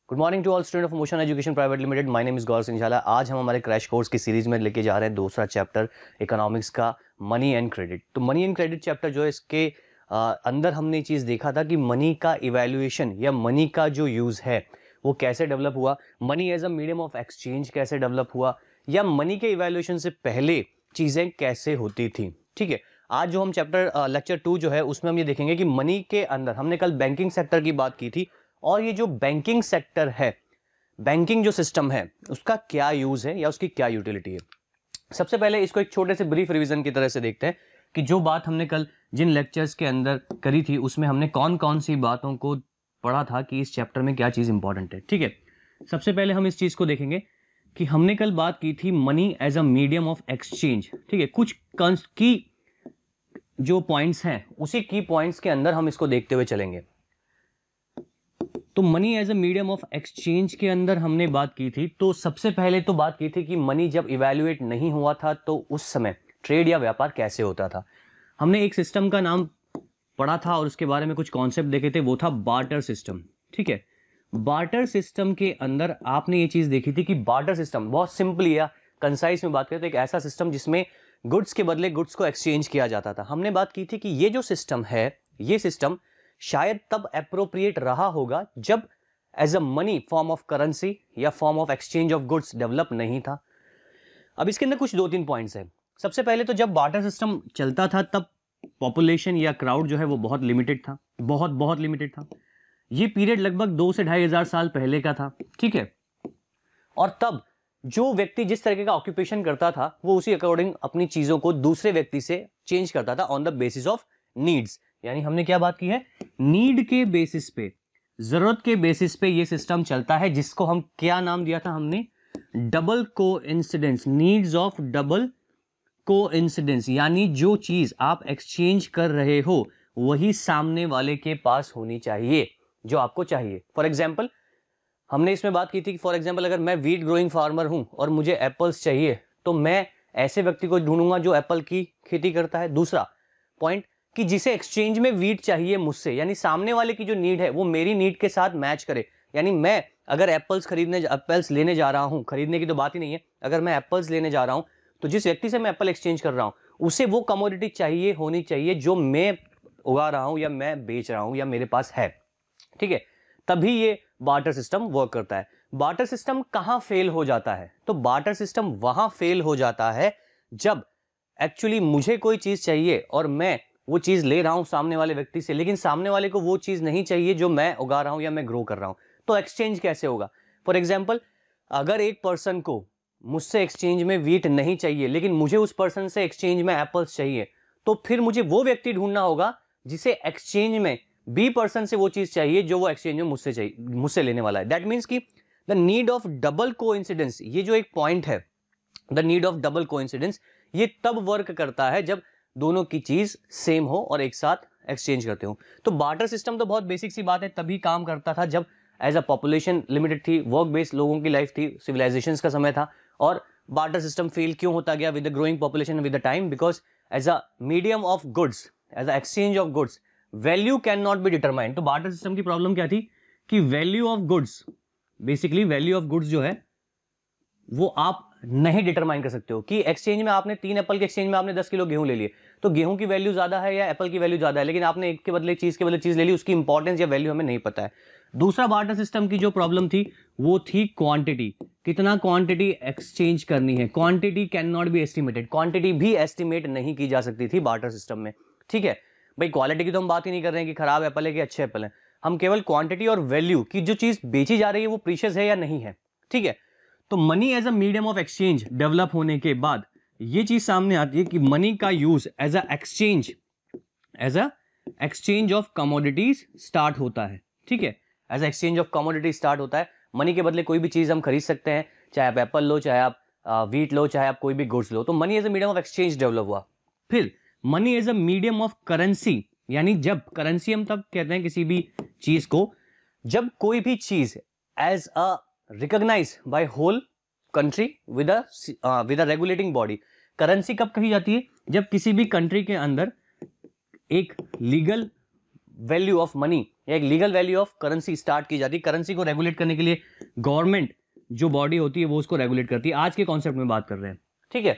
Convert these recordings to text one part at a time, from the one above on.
Good morning to all student of Motion education private limited. My name is Gaurav Sinjhala. आज हम हमारे crash course की series में लेके जा रहे हैं दूसरा चैप्टर इकोनॉमिक्स का, मनी एंड क्रेडिट। तो मनी एंड क्रेडिट चैप्टर जो है, इसके अंदर हमने ये चीज़ देखा था कि मनी का इवैल्यूएशन या मनी का जो यूज़ है वो कैसे डेवलप हुआ, money as a medium of exchange कैसे डेवलप हुआ, या मनी के इवैल्यूएशन से पहले चीज़ें कैसे होती थी। ठीक है, आज जो हम चैप्टर लेक्चर 2 जो है उसमें हम ये देखेंगे कि मनी के अंदर, हमने कल बैंकिंग सेक्टर की बात की थी, और ये जो बैंकिंग सेक्टर है, बैंकिंग जो सिस्टम है, उसका क्या यूज है या उसकी क्या यूटिलिटी है। सबसे पहले इसको एक छोटे से ब्रीफ रिवीजन की तरह से देखते हैं कि जो बात हमने कल जिन लेक्चर्स के अंदर करी थी उसमें हमने कौन कौन सी बातों को पढ़ा था कि इस चैप्टर में क्या चीज इंपॉर्टेंट है। ठीक है, सबसे पहले हम इस चीज को देखेंगे कि हमने कल बात की थी money as a medium of exchange. ठीक है, कुछ की जो पॉइंट्स हैं उसी की पॉइंट्स के अंदर हम इसको देखते हुए चलेंगे। तो money as a medium of exchange के अंदर हमने बात की थी, तो सबसे पहले तो बात की थी कि मनी जब इवैल्यूएट नहीं हुआ था तो उस समय ट्रेड या व्यापार कैसे होता था। हमने एक सिस्टम का नाम पढ़ा था और उसके बारे में कुछ कॉन्सेप्ट देखे थे, वो था बार्टर सिस्टम। ठीक है, बार्टर सिस्टम के अंदर आपने ये चीज देखी थी कि बार्टर सिस्टम, बहुत सिंपली या कंसाइज में बात करें तो एक ऐसा सिस्टम जिसमें गुड्स के बदले गुड्स को एक्सचेंज किया जाता था। हमने बात की थी कि ये जो सिस्टम है, ये सिस्टम शायद तब अप्रोप्रिएट रहा होगा जब as a money form of currency या form of exchange of goods develop नहीं था। अब इसके अंदर कुछ 2-3 पॉइंट्स हैं। सबसे पहले तो जब बार्टर सिस्टम चलता था तब पॉपुलेशन या क्राउड जो है वो बहुत लिमिटेड था, बहुत लिमिटेड था। ये पीरियड लगभग 2 से 2,500 साल पहले का था। ठीक है, और तब जो व्यक्ति जिस तरीके का ऑक्यूपेशन करता था वो उसी अकॉर्डिंग अपनी चीजों को दूसरे व्यक्ति से चेंज करता था on the basis of needs. यानी हमने क्या बात की है, नीड के बेसिस पे, जरूरत के बेसिस पे ये सिस्टम चलता है, जिसको हम क्या नाम दिया था हमने, double coincidence, needs of double coincidence. यानी जो चीज आप एक्सचेंज कर रहे हो वही सामने वाले के पास होनी चाहिए जो आपको चाहिए। फॉर एग्जाम्पल, हमने इसमें बात की थी कि फॉर एग्जाम्पल अगर मैं वीट ग्रोइंग फार्मर हूं और मुझे एप्पल्स चाहिए तो मैं ऐसे व्यक्ति को ढूंढूंगा जो एप्पल की खेती करता है। दूसरा पॉइंट कि जिसे एक्सचेंज में वीट चाहिए मुझसे, यानी सामने वाले की जो नीड है वो मेरी नीड के साथ मैच करे। यानी मैं अगर एप्पल्स लेने जा रहा हूं, खरीदने की तो बात ही नहीं है, अगर मैं एप्पल्स लेने जा रहा हूं तो जिस व्यक्ति से मैं एप्पल एक्सचेंज कर रहा हूं उसे वो कमोडिटी चाहिए होनी चाहिए जो मैं उगा रहा हूं या मैं बेच रहा हूं या मेरे पास है। ठीक है, तभी ये बार्टर सिस्टम वर्क करता है। बार्टर सिस्टम कहां फेल हो जाता है, तो बार्टर सिस्टम वहां फेल हो जाता है जब एक्चुअली मुझे कोई चीज चाहिए और मैं वो चीज ले रहा हूं सामने वाले व्यक्ति से, लेकिन सामने वाले को वो चीज नहीं चाहिए जो मैं उगा रहा हूं या मैं ग्रो कर रहा हूं। तो एक्सचेंज कैसे होगा। फॉर एग्जाम्पल, अगर एक पर्सन को मुझसे एक्सचेंज में वीट नहीं चाहिए लेकिन मुझे उस पर्सन से एक्सचेंज में एप्पल्स चाहिए, तो फिर मुझे वो व्यक्ति ढूंढना होगा जिसे एक्सचेंज में बी पर्सन से वो चीज चाहिए जो वो एक्सचेंज में मुझसे लेने वाला है। दैट मीन्स की the need of double coincidence, ये जो एक पॉइंट है, the need of double coincidence, ये तब वर्क करता है जब दोनों की चीज सेम हो और एक साथ एक्सचेंज करते हो। तो बार्टर सिस्टम तो बहुत बेसिक सी बात है, तभी काम करता था जब एज अ पॉपुलेशन लिमिटेड थी, वर्क बेस्ड लोगों की लाइफ थी, सिविलाइजेशंस का समय था। और बार्टर सिस्टम फेल क्यों होता गया with the growing population with the time, because as a medium of goods, as a exchange of goods, value can not be determined. तो बार्टर सिस्टम की प्रॉब्लम क्या थी कि value of goods, basically value of goods जो है वो आप नहीं डिटरमाइन कर सकते हो कि एक्सचेंज में आपने 3 एप्पल के एक्सचेंज में आपने 10 किलो गेहूं ले लिए, तो गेहूं की वैल्यू ज्यादा है या एप्पल की वैल्यू ज्यादा है, लेकिन आपने एक के बदले चीज ले ली, उसकी इंपॉर्टेंस या वैल्यू हमें नहीं पता है। दूसरा बार्टर सिस्टम की जो प्रॉब्लम थी वो थी क्वांटिटी, कितना क्वांटिटी एक्सचेंज करनी है। Quantity can not B estimated, quantity भी एस्टिमेट नहीं की जा सकती थी बार्टर सिस्टम में। ठीक है भाई, क्वालिटी की तो हम बात ही नहीं कर रहे हैं कि खराब एप्पल है कि अच्छे एप्पल है, हम केवल क्वांटिटी और वैल्यू की जो चीज बेची जा रही है वो प्रीशियस है या नहीं है। ठीक है, तो money as a medium of exchange develop होने के बाद ये चीज सामने आती है कि मनी का use as a exchange of commodities start होता है। ठीक है, as exchange of commodity start होता है। मनी के बदले कोई भी चीज हम खरीद सकते हैं, चाहे आप एप्पल लो, चाहे आप वीट लो, चाहे आप कोई भी गुड्स लो। तो money as a medium of exchange develop हुआ। फिर money as a medium of currency, यानी जब करेंसी हम तब कहते हैं किसी भी चीज को जब कोई भी चीज as a recognise by whole country with a regulating body. Currency कब कही जाती है, जब किसी भी कंट्री के अंदर एक लीगल वैल्यू ऑफ मनी या एक legal value of currency start की जाती है। करेंसी को रेगुलेट करने के लिए गवर्नमेंट जो बॉडी होती है वो उसको रेगुलेट करती है। आज के कॉन्सेप्ट में बात कर रहे हैं, ठीक है।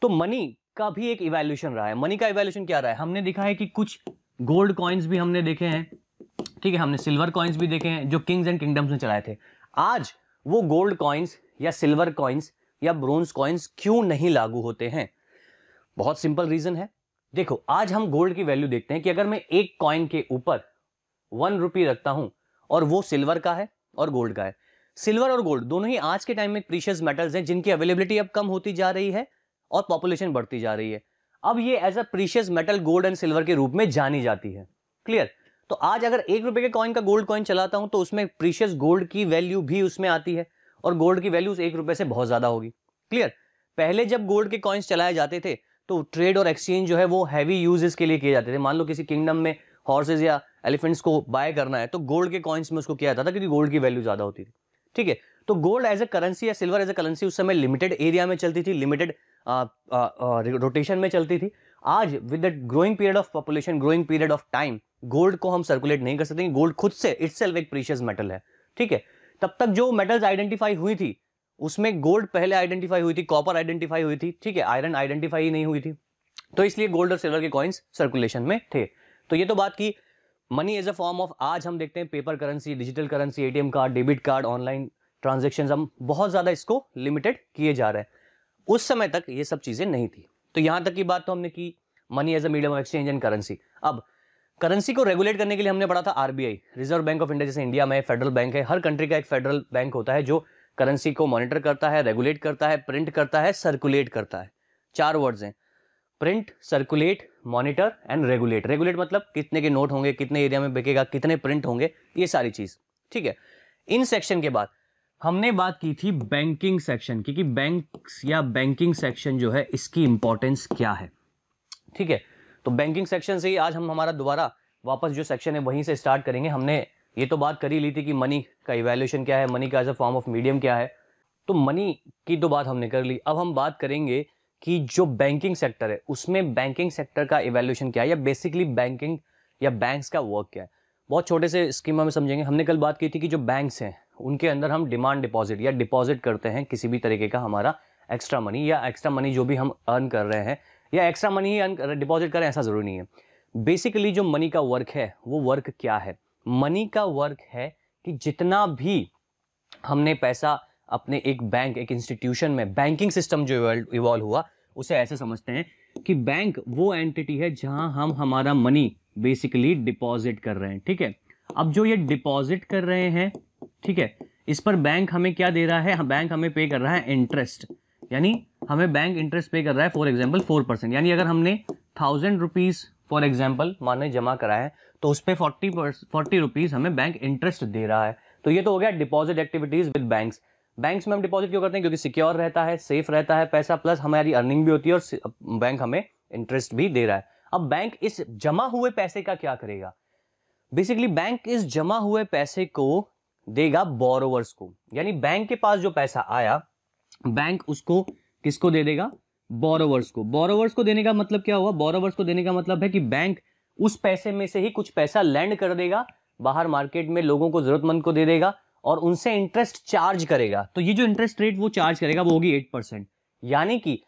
तो मनी का भी एक इवैल्यूएशन रहा है। मनी का इवैल्यूएशन क्या रहा है? हमने देखा है कि कुछ गोल्ड कॉइन्स भी हमने देखे हैं, ठीक है, हमने सिल्वर कॉइन्स भी देखे हैं जो किंग्स एंड किंगडम्स में चलाए थे। आज वो गोल्ड कॉइन्स या सिल्वर कॉइन्स या ब्रोंज कॉइन्स क्यों नहीं लागू होते हैं? बहुत सिंपल रीजन है। देखो, आज हम गोल्ड की वैल्यू देखते हैं कि अगर मैं एक कॉइन के ऊपर 1 रुपी रखता हूं और वो सिल्वर का है और गोल्ड का है, सिल्वर और गोल्ड दोनों ही आज के टाइम में प्रीशियस मेटल्स हैं जिनकी अवेलेबिलिटी अब कम होती जा रही है और पॉपुलेशन बढ़ती जा रही है। अब ये as a precious metal gold and silver के रूप में जानी जाती है। क्लियर? तो आज अगर 1 रुपए के कॉइन का गोल्ड कॉइन चलाता हूं तो उसमें प्रीशियस गोल्ड की वैल्यू भी उसमें आती है और गोल्ड की वैल्यू 1 रुपए से बहुत ज्यादा होगी। क्लियर? पहले जब गोल्ड के कॉइन्स चलाए जाते थे तो ट्रेड और एक्सचेंज जो है वो हैवी यूजेस के लिए किए जाते थे। मान लो किसी किंगडम में हॉर्सेज या एलिफेंट्स को बाय करना है तो गोल्ड के कॉइन्स में उसको किया जाता था क्योंकि गोल्ड की वैल्यू ज्यादा होती थी, ठीक है। तो गोल्ड एज ए करेंसी या सिल्वर एज ए करेंसी उस समय लिमिटेड एरिया में चलती थी, लिमिटेड रोटेशन में चलती थी। आज with the growing period of population, growing period of time, gold को हम सर्कुलेट नहीं कर सकते। गोल्ड खुद से इटसेल्फ एक प्रीशियस मेटल है, ठीक है। तब तक जो मेटल्स आइडेंटिफाई हुई थी उसमें गोल्ड पहले आइडेंटिफाई हुई थी, कॉपर आइडेंटिफाई हुई थी, ठीक है, आयरन आइडेंटिफाई नहीं हुई थी। तो इसलिए गोल्ड और सिल्वर के कॉइन्स सर्कुलेशन में थे। तो ये तो बात की money as a form of. आज हम देखते हैं paper currency, digital currency, ATM card, debit card, online transactions, हम बहुत ज्यादा इसको लिमिटेड किए जा रहे हैं। उस समय तक ये सब चीजें नहीं थी। तो यहां तक की बात तो हमने की, money as a medium of exchange and currency. अब करेंसी को रेगुलेट करने के लिए हमने पढ़ा था RBI, reserve bank of India. जैसे इंडिया में फेडरल बैंक है, हर कंट्री का एक फेडरल बैंक होता है जो करेंसी को मॉनिटर करता है, रेगुलेट करता है, प्रिंट करता है, सर्कुलेट करता है। 4 वर्ड्स हैं, print, circulate, monitor and regulate. Regulate मतलब कितने के नोट होंगे, कितने एरिया में बिकेगा, कितने प्रिंट होंगे, ये सारी चीज, ठीक है। इन सेक्शन के बाद हमने बात की थी बैंकिंग सेक्शन की कि बैंक्स या बैंकिंग सेक्शन जो है इसकी इंपॉर्टेंस क्या है, ठीक है। तो बैंकिंग सेक्शन से ही आज हम हमारा दोबारा वापस जो सेक्शन है वहीं से स्टार्ट करेंगे। हमने ये तो बात कर ही ली थी कि मनी का इवैल्यूएशन क्या है, मनी का as a form of medium क्या है। तो मनी की तो बात हमने कर ली। अब हम बात करेंगे कि जो बैंकिंग सेक्टर है उसमें बैंकिंग सेक्टर का इवैल्यूएशन क्या है या बेसिकली बैंकिंग या बैंक्स का वर्क क्या है। बहुत छोटे से स्कीमा में समझेंगे। हमने कल बात की थी कि जो बैंक्स हैं उनके अंदर हम डिमांड डिपॉजिट या डिपॉजिट करते हैं किसी भी तरीके का हमारा एक्स्ट्रा मनी, या एक्स्ट्रा मनी जो भी हम अर्न कर रहे हैं या एक्स्ट्रा मनी ही डिपॉजिट करें ऐसा जरूरी नहीं है। बेसिकली जो मनी का वर्क है वो वर्क क्या है? मनी का वर्क है कि जितना भी हमने पैसा अपने एक बैंक, एक इंस्टीट्यूशन में, बैंकिंग सिस्टम जो इवॉल्व हुआ उसे ऐसे समझते हैं कि बैंक वो एंटिटी है जहां हम हमारा मनी बेसिकली डिपॉजिट कर रहे हैं, ठीक है। अब जो ये डिपॉजिट कर रहे हैं, ठीक है, इस पर बैंक हमें क्या दे रहा है? बैंक हमें पे कर रहा है इंटरेस्ट, यानी हमें बैंक इंटरेस्ट पे कर रहा है। फॉर एग्जाम्पल 4%, यानी अगर हमने 1000 रुपीज फॉर एग्जाम्पल माने जमा करा है तो उस पर 40 रुपीज हमें बैंक इंटरेस्ट दे रहा है। तो ये तो हो गया deposit activities with banks. Banks में हम डिपॉजिट क्यों करते हैं? क्योंकि सिक्योर रहता है, सेफ रहता है पैसा, प्लस हमारी अर्निंग भी होती है और बैंक हमें इंटरेस्ट भी दे रहा है। अब बैंक इस जमा हुए पैसे का क्या करेगा? बेसिकली बैंक इस जमा हुए पैसे को देगा बोरोवर्स को, यानी बैंक के पास जो पैसा आया बैंक उसको किसको दे देगा? बोरोवर्स को। बोरोवर्स को देने का मतलब क्या हुआ? बोरोवर्स को देने का मतलब है कि बैंक उस पैसे में से ही कुछ पैसा लैंड कर देगा बाहर मार्केट में, लोगों को, जरूरतमंद को दे देगा और उनसे इंटरेस्ट चार्ज करेगा। तो ये जो इंटरेस्ट रेट वो चार्ज करेगा वो होगी 8%, यानी कि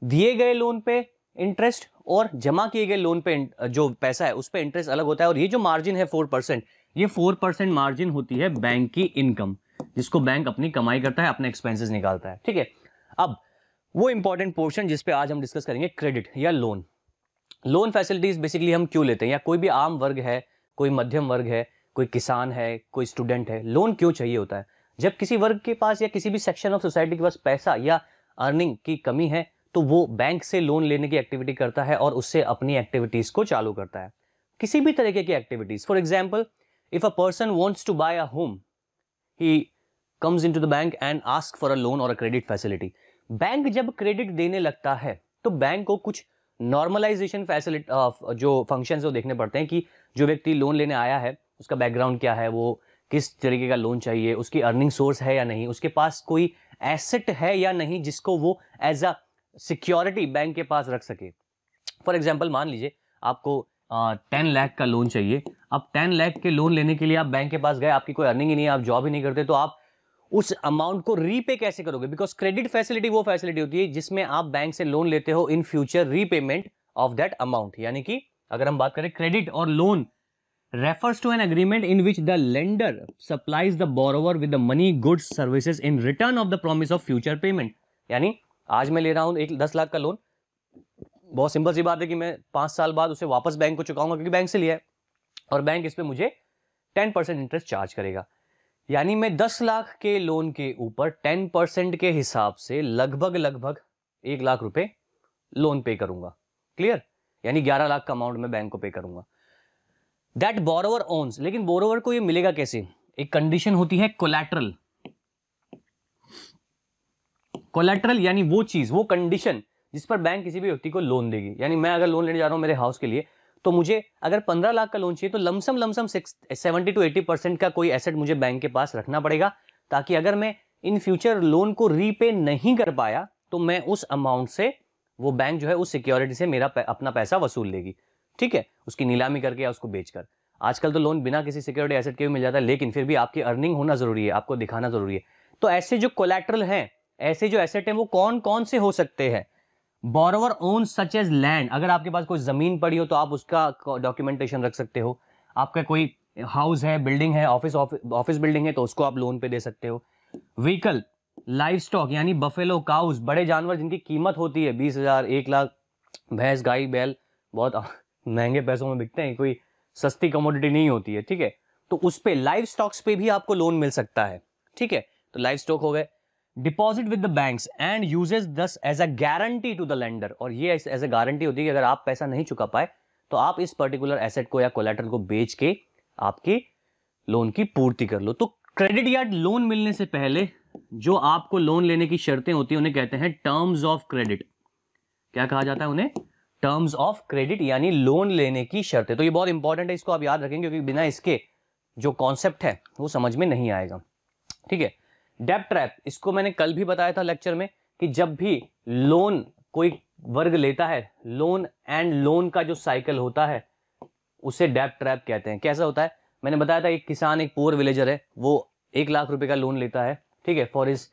दिए गए लोन पे इंटरेस्ट और जमा किए गए लोन पे जो पैसा है उस पे इंटरेस्ट अलग होता है। और ये जो मार्जिन है 4%, ये 4% मार्जिन होती है बैंक की इनकम, जिसको बैंक अपनी कमाई करता है, अपने एक्सपेंसेस निकालता है, ठीक है। अब वो इंपॉर्टेंट पोर्शन जिस पे आज हम डिस्कस करेंगे, क्रेडिट या लोन। लोन फैसिलिटीज बेसिकली हम क्यों लेते हैं, या कोई भी आम वर्ग है, कोई मध्यम वर्ग है, कोई किसान है, कोई स्टूडेंट है, लोन क्यों चाहिए होता है? जब किसी वर्ग के पास या किसी भी सेक्शन ऑफ सोसाइटी के पास पैसा या अर्निंग की कमी है तो वो बैंक से लोन लेने की एक्टिविटी करता है और उससे अपनी एक्टिविटीज को चालू करता है, किसी भी तरीके की activities. For example, if a person wants to buy a home, he comes into the bank and ask for a loan or a credit facility. Bank जब क्रेडिट देने लगता है तो बैंक को कुछ नॉर्मलाइजेशन फैसिलिटी जो फंक्शन है वो देखने पड़ते हैं कि जो व्यक्ति लोन लेने आया है उसका बैकग्राउंड क्या है, वो किस तरीके का लोन चाहिए, उसकी अर्निंग सोर्स है या नहीं, उसके पास कोई एसेट है या नहीं जिसको वो एज अ सिक्योरिटी बैंक के पास रख सके। फॉर एग्जाम्पल मान लीजिए आपको 10 लाख का लोन चाहिए। अब 10 लाख के लोन लेने के लिए आप बैंक के पास गए, आपकी कोई अर्निंग ही नहीं है, आप जॉब ही नहीं करते, तो आप उस अमाउंट को रीपे कैसे करोगे? बिकॉज क्रेडिट फैसिलिटी वो फैसिलिटी होती है जिसमें आप बैंक से लोन लेते हो in future repayment of that amount. यानी कि अगर हम बात करें क्रेडिट और loan refers to an agreement in which the lender supplies the borrower with the money, goods, services in return of the promise of future payment। यानी आज मैं ले रहा हूं 10 लाख का लोन, बहुत सिंपल सी बात है कि मैं 5 साल बाद उसे वापस बैंक को चुकाऊंगा क्योंकि बैंक से लिया है, और बैंक इस पे मुझे 10% इंटरेस्ट चार्ज करेगा। यानी मैं 10 लाख के लोन के ऊपर 10% के हिसाब से लगभग 1 लाख रुपए लोन पे करूंगा। क्लियर? यानी 11 लाख का अमाउंट मैं बैंक को पे करूंगा। That borrower owns. लेकिन बोरोवर को ये मिलेगा कैसे? एक कंडीशन होती है कोलैटरल। कोलैटरल यानी वो चीज, वो कंडीशन जिस पर बैंक किसी भी व्यक्ति को लोन देगी। यानी मैं अगर लोन लेने जा रहा हूं मेरे हाउस के लिए, तो मुझे अगर 15 लाख का लोन चाहिए तो लमसम 70 to 80% का कोई एसेट मुझे बैंक के पास रखना पड़ेगा, ताकि अगर मैं इन फ्यूचर लोन को रीपे नहीं कर पाया तो मैं उस अमाउंट से, वो बैंक जो है उस सिक्योरिटी से मेरा अपना पैसा वसूल लेगी। ठीक है, उसकी नीलामी करके या उसको बेचकर। आजकल तो लोन बिना किसी सिक्योरिटी एसेट के भी मिल जाता है, लेकिन फिर भी आपकी अर्निंग होना जरूरी है, आपको दिखाना जरूरी है। तो ऐसे जो कोलैटरल हैं, ऐसे जो एसेट हैं, वो कौन कौन से हो सकते हैं? Borrower own such as land. अगर आपके पास कोई जमीन पड़ी हो तो आप उसका डॉक्यूमेंटेशन रख सकते हो। आपका कोई हाउस है, बिल्डिंग है, ऑफिस बिल्डिंग है, तो उसको आप लोन पे दे सकते हो। व्हीकल, लाइव स्टॉक यानी बफेलो, काउस, बड़े जानवर जिनकी कीमत होती है 20,000, 1 लाख, भैंस, गाय, बैल बहुत महंगे पैसों में बिकते हैं, कोई सस्ती कमोडिटी नहीं होती है। ठीक है, तो उस पे लाइव स्टॉक्स पे भी आपको लोन मिल सकता है। ठीक है, तो लाइव स्टॉक हो गए। Deposit with the banks and uses this as a guarantee to the lender. और ये एज अ गारंटी होती है कि अगर आप पैसा नहीं चुका पाए तो आप इस पर्टिकुलर एसेट को या कोलैटरल को बेच के आपके लोन की पूर्ति कर लो। तो क्रेडिट या लोन मिलने से पहले जो आपको लोन लेने की शर्तें होती है उन्हें कहते हैं टर्म्स ऑफ क्रेडिट। क्या कहा जाता है उन्हें? टर्म्स ऑफ क्रेडिट, यानी लोन लेने की शर्तें। तो ये बहुत इंपॉर्टेंट है, इसको आप याद रखेंगे क्योंकि बिना इसके जो कॉन्सेप्ट है वो समझ में नहीं आएगा। ठीक है, डेब्ट ट्रैप, इसको मैंने कल भी बताया था लेक्चर में कि जब भी लोन कोई वर्ग लेता है, लोन एंड लोन का जो साइकिल होता है उसे डेब्ट ट्रैप कहते हैं। कैसा होता है? मैंने बताया था एक किसान, एक पुअर विलेजर है, वो 1 लाख रुपए का लोन लेता है, ठीक है, फॉर हिज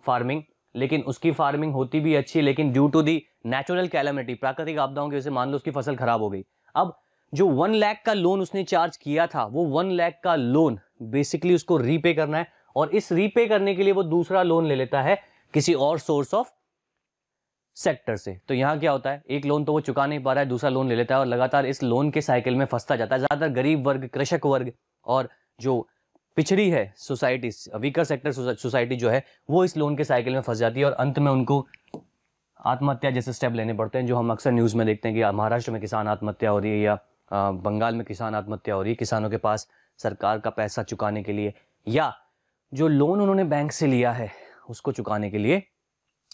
फार्मिंग। लेकिन उसकी फार्मिंग होती भी अच्छी, लेकिन due to the natural calamity, प्राकृतिक आपदाओं की वजह से मान लो उसकी फसल खराब हो गई। अब जो 1 लाख का लोन उसने चार्ज किया था, वो 1 लाख का लोन बेसिकली उसको रीपे करना है, और इस रीपे करने के लिए वो दूसरा लोन ले लेता है किसी और सोर्स ऑफ सेक्टर से। तो यहां क्या होता है? एक लोन तो वो चुका नहीं पा रहा है, दूसरा लोन ले लेता है और लगातार इस लोन के साइकिल में फंसता जाता है। ज्यादातर गरीब वर्ग, कृषक वर्ग और जो पिछड़ी है सोसाइटी, वीकर सेक्टर सोसाइटी जो है, वो इस लोन के साइकिल में फंस जाती है और अंत में उनको आत्महत्या जैसे स्टेप लेने पड़ते हैं, जो हम अक्सर न्यूज में देखते हैं कि महाराष्ट्र में किसान आत्महत्या हो रही है या बंगाल में किसान आत्महत्या हो रही है। किसानों के पास सरकार का पैसा चुकाने के लिए या जो लोन उन्होंने बैंक से लिया है उसको चुकाने के लिए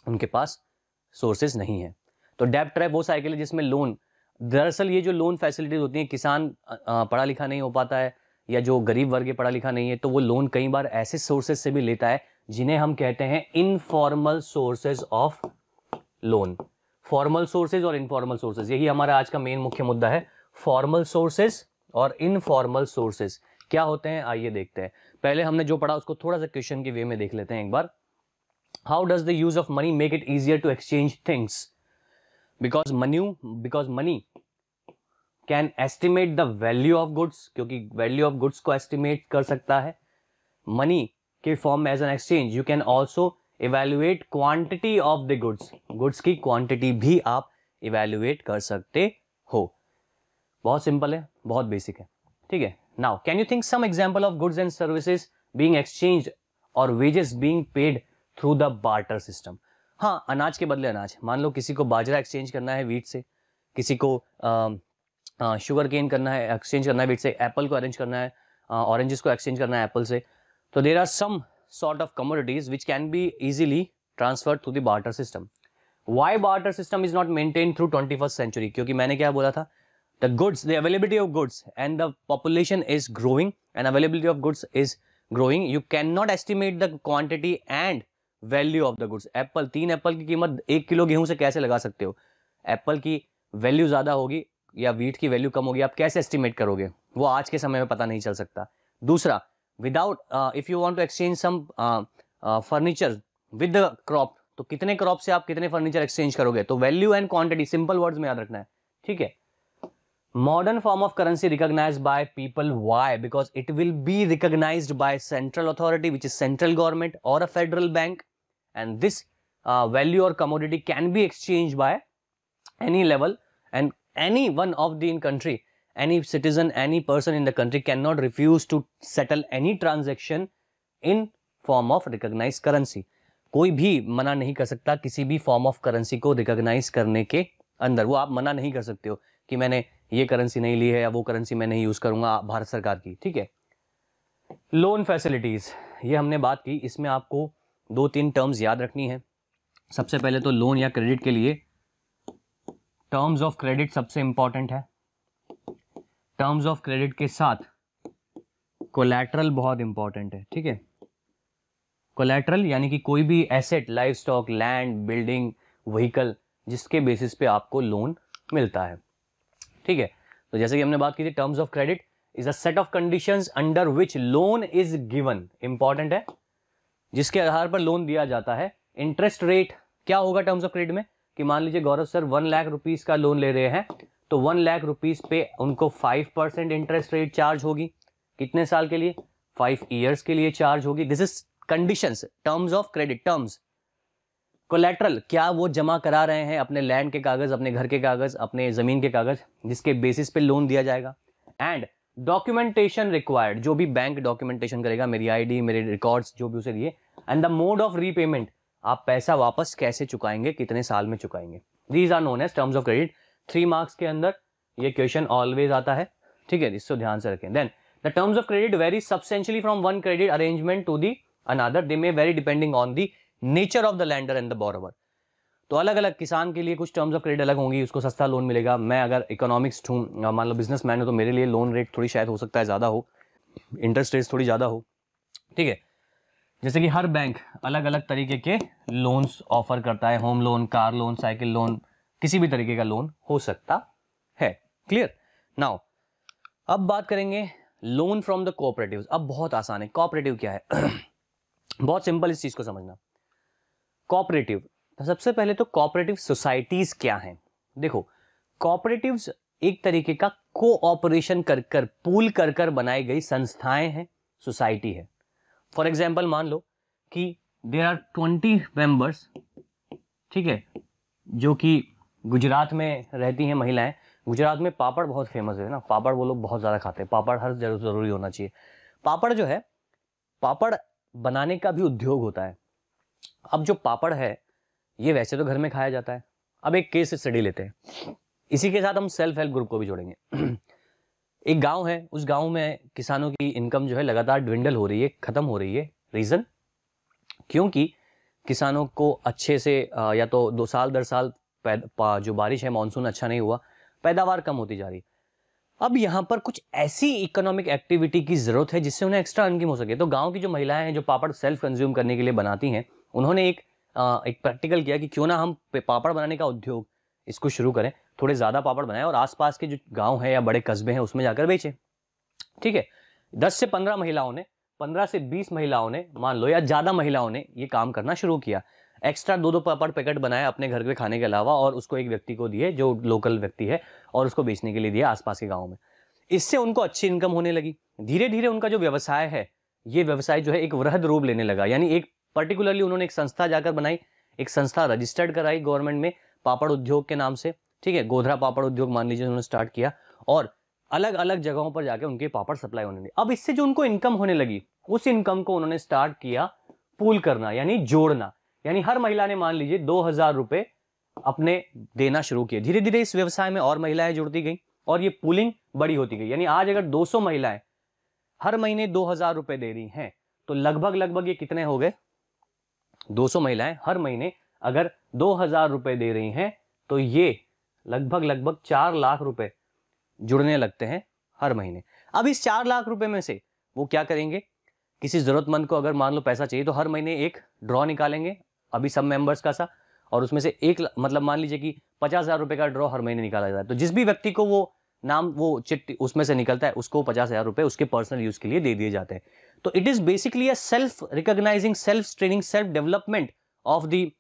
उनके पास सोर्सेज नहीं है। तो डेब्ट ट्रैप वो साइकिल है जिसमें लोन, दरअसल ये जो लोन फैसिलिटीज होती हैं, किसान पढ़ा लिखा नहीं हो पाता है या जो गरीब वर्ग पढ़ा लिखा नहीं है, तो वो लोन कई बार ऐसे सोर्सेज से भी लेता है जिन्हें हम कहते हैं informal sources of loan. Formal sources और इनफॉर्मल सोर्सेज, यही हमारा आज का मेन मुख्य मुद्दा है। फॉर्मल सोर्सेज और इनफॉर्मल सोर्सेज क्या होते हैं, आइए देखते हैं। पहले हमने जो पढ़ा उसको थोड़ा सा क्वेश्चन के वे में देख लेते हैं एक बार। How does the use of money make it easier to exchange things? Because money can estimate the value of goods, क्योंकि वैल्यू ऑफ गुड्स को एस्टिमेट कर सकता है। मनी के फॉर्म में as an exchange you can also evaluate quantity of the goods, goods की quantity भी आप इवेल्युएट कर सकते हो। बहुत सिंपल है, बहुत बेसिक है। ठीक है, now can you think some example of goods and services being exchanged or wages being paid through the barter system? हाँ, अनाज के बदले अनाज। मान लो किसी को बाजरा एक्सचेंज करना है वीट से, किसी को शुगर केन करना है, एक्सचेंज करना है वीट से, एप्पल को अरेंज करना है, ऑरेंजेस को एक्सचेंज करना है एप्पल से। तो there are some sort of commodities which can be easily transferred through the barter system. Why barter system is not maintained through 21st century? क्योंकि मैंने क्या बोला था, the goods, the availability of goods and the population is growing and availability of goods is growing. You cannot estimate the quantity and value of the goods. Apple, 3 Apple की कीमत 1 kilo गेहूं से कैसे लगा सकते हो? एप्पल की value ज्यादा होगी, या वीट की वैल्यू कम होगी, आप कैसे एस्टिमेट करोगे? वो आज के समय में पता नहीं चल सकता। दूसरा, without if you want to exchange some furniture with the crop, तो कितने क्रॉप से आप कितने फर्नीचर एक्सचेंज करोगे? तो value and quantity simple words में याद रखना है, ठीक है। Modern form of currency recognized by people. Why? Because it will be recognized by central authority, which is central government or a federal bank, and this value or commodity can be exchanged by any level, and any one of the in country, any citizen, any person in the country cannot refuse to settle any transaction in form of recognized currency. कोई भी मना नहीं कर सकता किसी भी form of currency को recognise करने के अंदर। वो आप मना नहीं कर सकते हो कि मैंने ये करेंसी नहीं ली है या वो करेंसी मैं नहीं यूज करूंगा भारत सरकार की, ठीक है। लोन फैसिलिटीज, ये हमने बात की, इसमें आपको 2-3 टर्म्स याद रखनी है। सबसे पहले तो लोन या क्रेडिट के लिए टर्म्स ऑफ क्रेडिट सबसे इंपॉर्टेंट है। टर्म्स ऑफ क्रेडिट के साथ कोलैटरल बहुत इंपॉर्टेंट है, ठीक है। कोलैटरल यानी कि कोई भी asset, life stock, land, building, vehicle, जिसके बेसिस पे आपको लोन मिलता है, ठीक है। तो जैसे कि हमने बात की थी, terms of credit is a set of conditions under which loan is given, important है, जिसके आधार पर लोन दिया जाता है। इंटरेस्ट रेट क्या होगा टर्म्स ऑफ क्रेडिट में, कि मान लीजिए गौरव सर 1 लाख रुपीस का लोन ले रहे हैं, तो 1 लाख रुपीस पे उनको 5% इंटरेस्ट रेट चार्ज होगी। कितने साल के लिए? 5 ईयर्स के लिए चार्ज होगी। This is conditions, terms of credit, terms. Collateral, क्या वो जमा करा रहे हैं अपने लैंड के कागज, अपने घर के कागज, अपने जमीन के कागज, जिसके बेसिस पे लोन दिया जाएगा। एंड डॉक्यूमेंटेशन रिक्वायर्ड, जो भी बैंक डॉक्यूमेंटेशन करेगा, मेरी आईडी, मेरे रिकॉर्ड्स जो भी उसे दिए। And the mode of repayment, आप पैसा वापस कैसे चुकाएंगे, कितने साल में चुकाएंगे। These are known as terms of credit. 3 marks के अंदर ये क्वेश्चन ऑलवेज आता है, ठीक है, इसको ध्यान से रखें। Then the terms of credit vary substantially from one credit arrangement to the another, they may vary depending on the nature of the lender and the borrower. तो अलग अलग किसान के लिए कुछ टर्म्स ऑफ क्रेडिट अलग होंगी, उसको सस्ता लोन मिलेगा। मैं अगर इकोनॉमिक्स हूँ, मान लो बिजनेसमैन हूँ, तो मेरे लिए लोन रेट थोड़ी शायद हो सकता है ज़्यादा हो, इंटरेस्ट रेट थोड़ी ज़्यादा हो, ठीक है। जैसे कि हर बैंक अलग अलग तरीके के लोन्स ऑफर करता है, home loan, car loan, cycle loan, किसी भी तरीके का लोन हो सकता है। क्लियर? नाउ अब बात करेंगे लोन फ्रॉम द कोऑपरेटिव्स। अब बहुत आसान है, कोऑपरेटिव क्या है बहुत सिंपल इस चीज को समझना। कोऑपरेटिव, सबसे पहले तो कोऑपरेटिव सोसाइटीज क्या हैं? देखो, कोऑपरेटिव्स एक तरीके का कोऑपरेशन कर कर, पूल कर कर बनाई गई संस्थाएं हैं, सोसाइटी है। फॉर एग्जाम्पल मान लो कि देयर आर 20 मेंबर्स, ठीक है, जो कि गुजरात में रहती हैं महिलाएं। गुजरात में पापड़ बहुत फेमस है ना, पापड़ वो लोग बहुत ज़्यादा खाते हैं, पापड़ हर जरूरी होना चाहिए। पापड़ जो है, पापड़ बनाने का भी उद्योग होता है। अब जो पापड़ है ये वैसे तो घर में खाया जाता है। अब एक केस स्टडी लेते हैं, इसी के साथ हम सेल्फ हेल्प ग्रुप को भी जोड़ेंगे। एक गांव है, उस गांव में किसानों की इनकम जो है लगातार ड्विंडल हो रही है, खत्म हो रही है। रीजन, क्योंकि किसानों को अच्छे से या तो 2 साल दर साल जो बारिश है, मानसून अच्छा नहीं हुआ, पैदावार कम होती जा रही है। अब यहाँ पर कुछ ऐसी इकोनॉमिक एक्टिविटी की जरूरत है जिससे उन्हें एक्स्ट्रा इनकम हो सके। तो गांव की जो महिलाएं हैं जो पापड़ सेल्फ कंज्यूम करने के लिए बनाती हैं, उन्होंने एक प्रैक्टिकल किया कि क्यों ना हम पापड़ बनाने का उद्योग इसको शुरू करें, थोड़े ज़्यादा पापड़ बनाएं और आसपास के जो गांव है या बड़े कस्बे हैं उसमें जाकर बेचें, ठीक है। 10 से 15 महिलाओं ने, 15 से 20 महिलाओं ने मान लो, या ज़्यादा महिलाओं ने ये काम करना शुरू किया। एक्स्ट्रा 2-2 पापड़ पैकेट बनाए अपने घर के खाने के अलावा, और उसको एक व्यक्ति को दिए जो लोकल व्यक्ति है, और उसको बेचने के लिए दिया आसपास के गाँव में। इससे उनको अच्छी इनकम होने लगी। धीरे धीरे उनका जो व्यवसाय है, ये व्यवसाय जो है एक वृहद रूप लेने लगा। यानी एक पर्टिकुलरली उन्होंने एक संस्था जाकर बनाई, एक संस्था रजिस्टर्ड कराई गवर्नमेंट में पापड़ उद्योग के नाम से, ठीक है। गोधरा पापड़ उद्योग मान लीजिए उन्होंने स्टार्ट किया, और अलग अलग जगहों पर जाके उनके पापड़ सप्लाई होने लगे। अब इससे जो उनको इनकम होने लगी, उस इनकम को उन्होंने स्टार्ट किया पूल करना, यानी जोड़ना। यानी हर महिला ने मान लीजिए 2000 रुपए अपने देना शुरू किए। धीरे धीरे इस व्यवसाय में और महिलाएं जुड़ती गई और ये पूलिंग बड़ी होती गई। यानी आज अगर 200 महिलाएं हर महीने 2000 रुपए दे रही हैं, तो लगभग ये कितने हो गए? 200 महिलाएं हर महीने अगर 2000 रुपए दे रही हैं, तो ये लगभग 4 लाख रुपए जुड़ने लगते हैं हर महीने। अब इस 4 लाख रुपए में से वो क्या करेंगे? किसी जरूरतमंद को अगर मान लो पैसा चाहिए, तो हर महीने एक ड्रॉ निकालेंगे अभी सब मेंबर्स का सा, और उसमें से एक मतलब मान लीजिए कि 50,000 रुपए का ड्रॉ हर महीने निकाला जाता है। तो जिस भी व्यक्ति को वो नाम वो चिट्ठी उसमें से निकलता है, उसको 50,000 रुपए उसके पर्सनल यूज के लिए दे दिए जाते हैं। तो it is basically a self recognising, self training, self development of the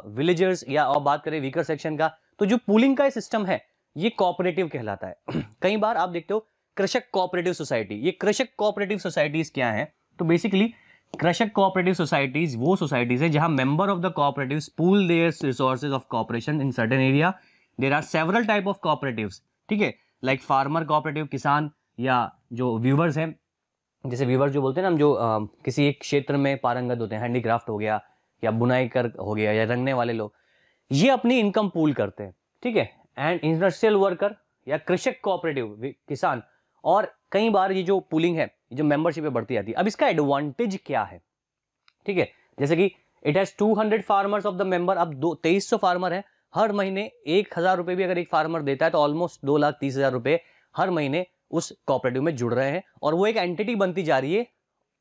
villagers. या और बात करें वीकर सेक्शन का, तो जो पूलिंग का सिस्टम है ये कोऑपरेटिव कहलाता है। कई बार आप देखते हो कृषक कोऑपरेटिव सोसाइटी, ये कृषक कोऑपरेटिव सोसाइटीज क्या है? तो बेसिकली कृषक कोऑपरेटिव सोसाइटीज वो सोसाइटीज है जहां member of the cooperatives pool their resources of cooperation in certain area. There are several type of cooperatives, ठीक है, लाइक फार्मर कोऑपरेटिव, किसान, या जो व्यूवर्स हैं, जैसे व्यूवर्स जो बोलते हैं ना, हम जो किसी एक क्षेत्र में पारंगत होते हैं, हैंडीक्राफ्ट हो गया या बुनाई कर हो गया या रंगने वाले लोग, ये अपनी इनकम पूल करते हैं, ठीक है। एंड इंडस्ट्रियल वर्कर या कृषक कोऑपरेटिव किसान, और कई बार ये जो पूलिंग है, जो मेंबरशिप पे बढ़ती जाती है। अब इसका एडवांटेज क्या है, ठीक है, जैसे कि it has 200 farmers of the member, अब 2300 फार्मर है, हर महीने 1000 रुपए भी अगर एक फार्मर देता है तो ऑलमोस्ट 2,30,000 रुपए हर महीने उस कोऑपरेटिव में जुड़ रहे हैं, और वो एक एंटिटी बनती जा रही है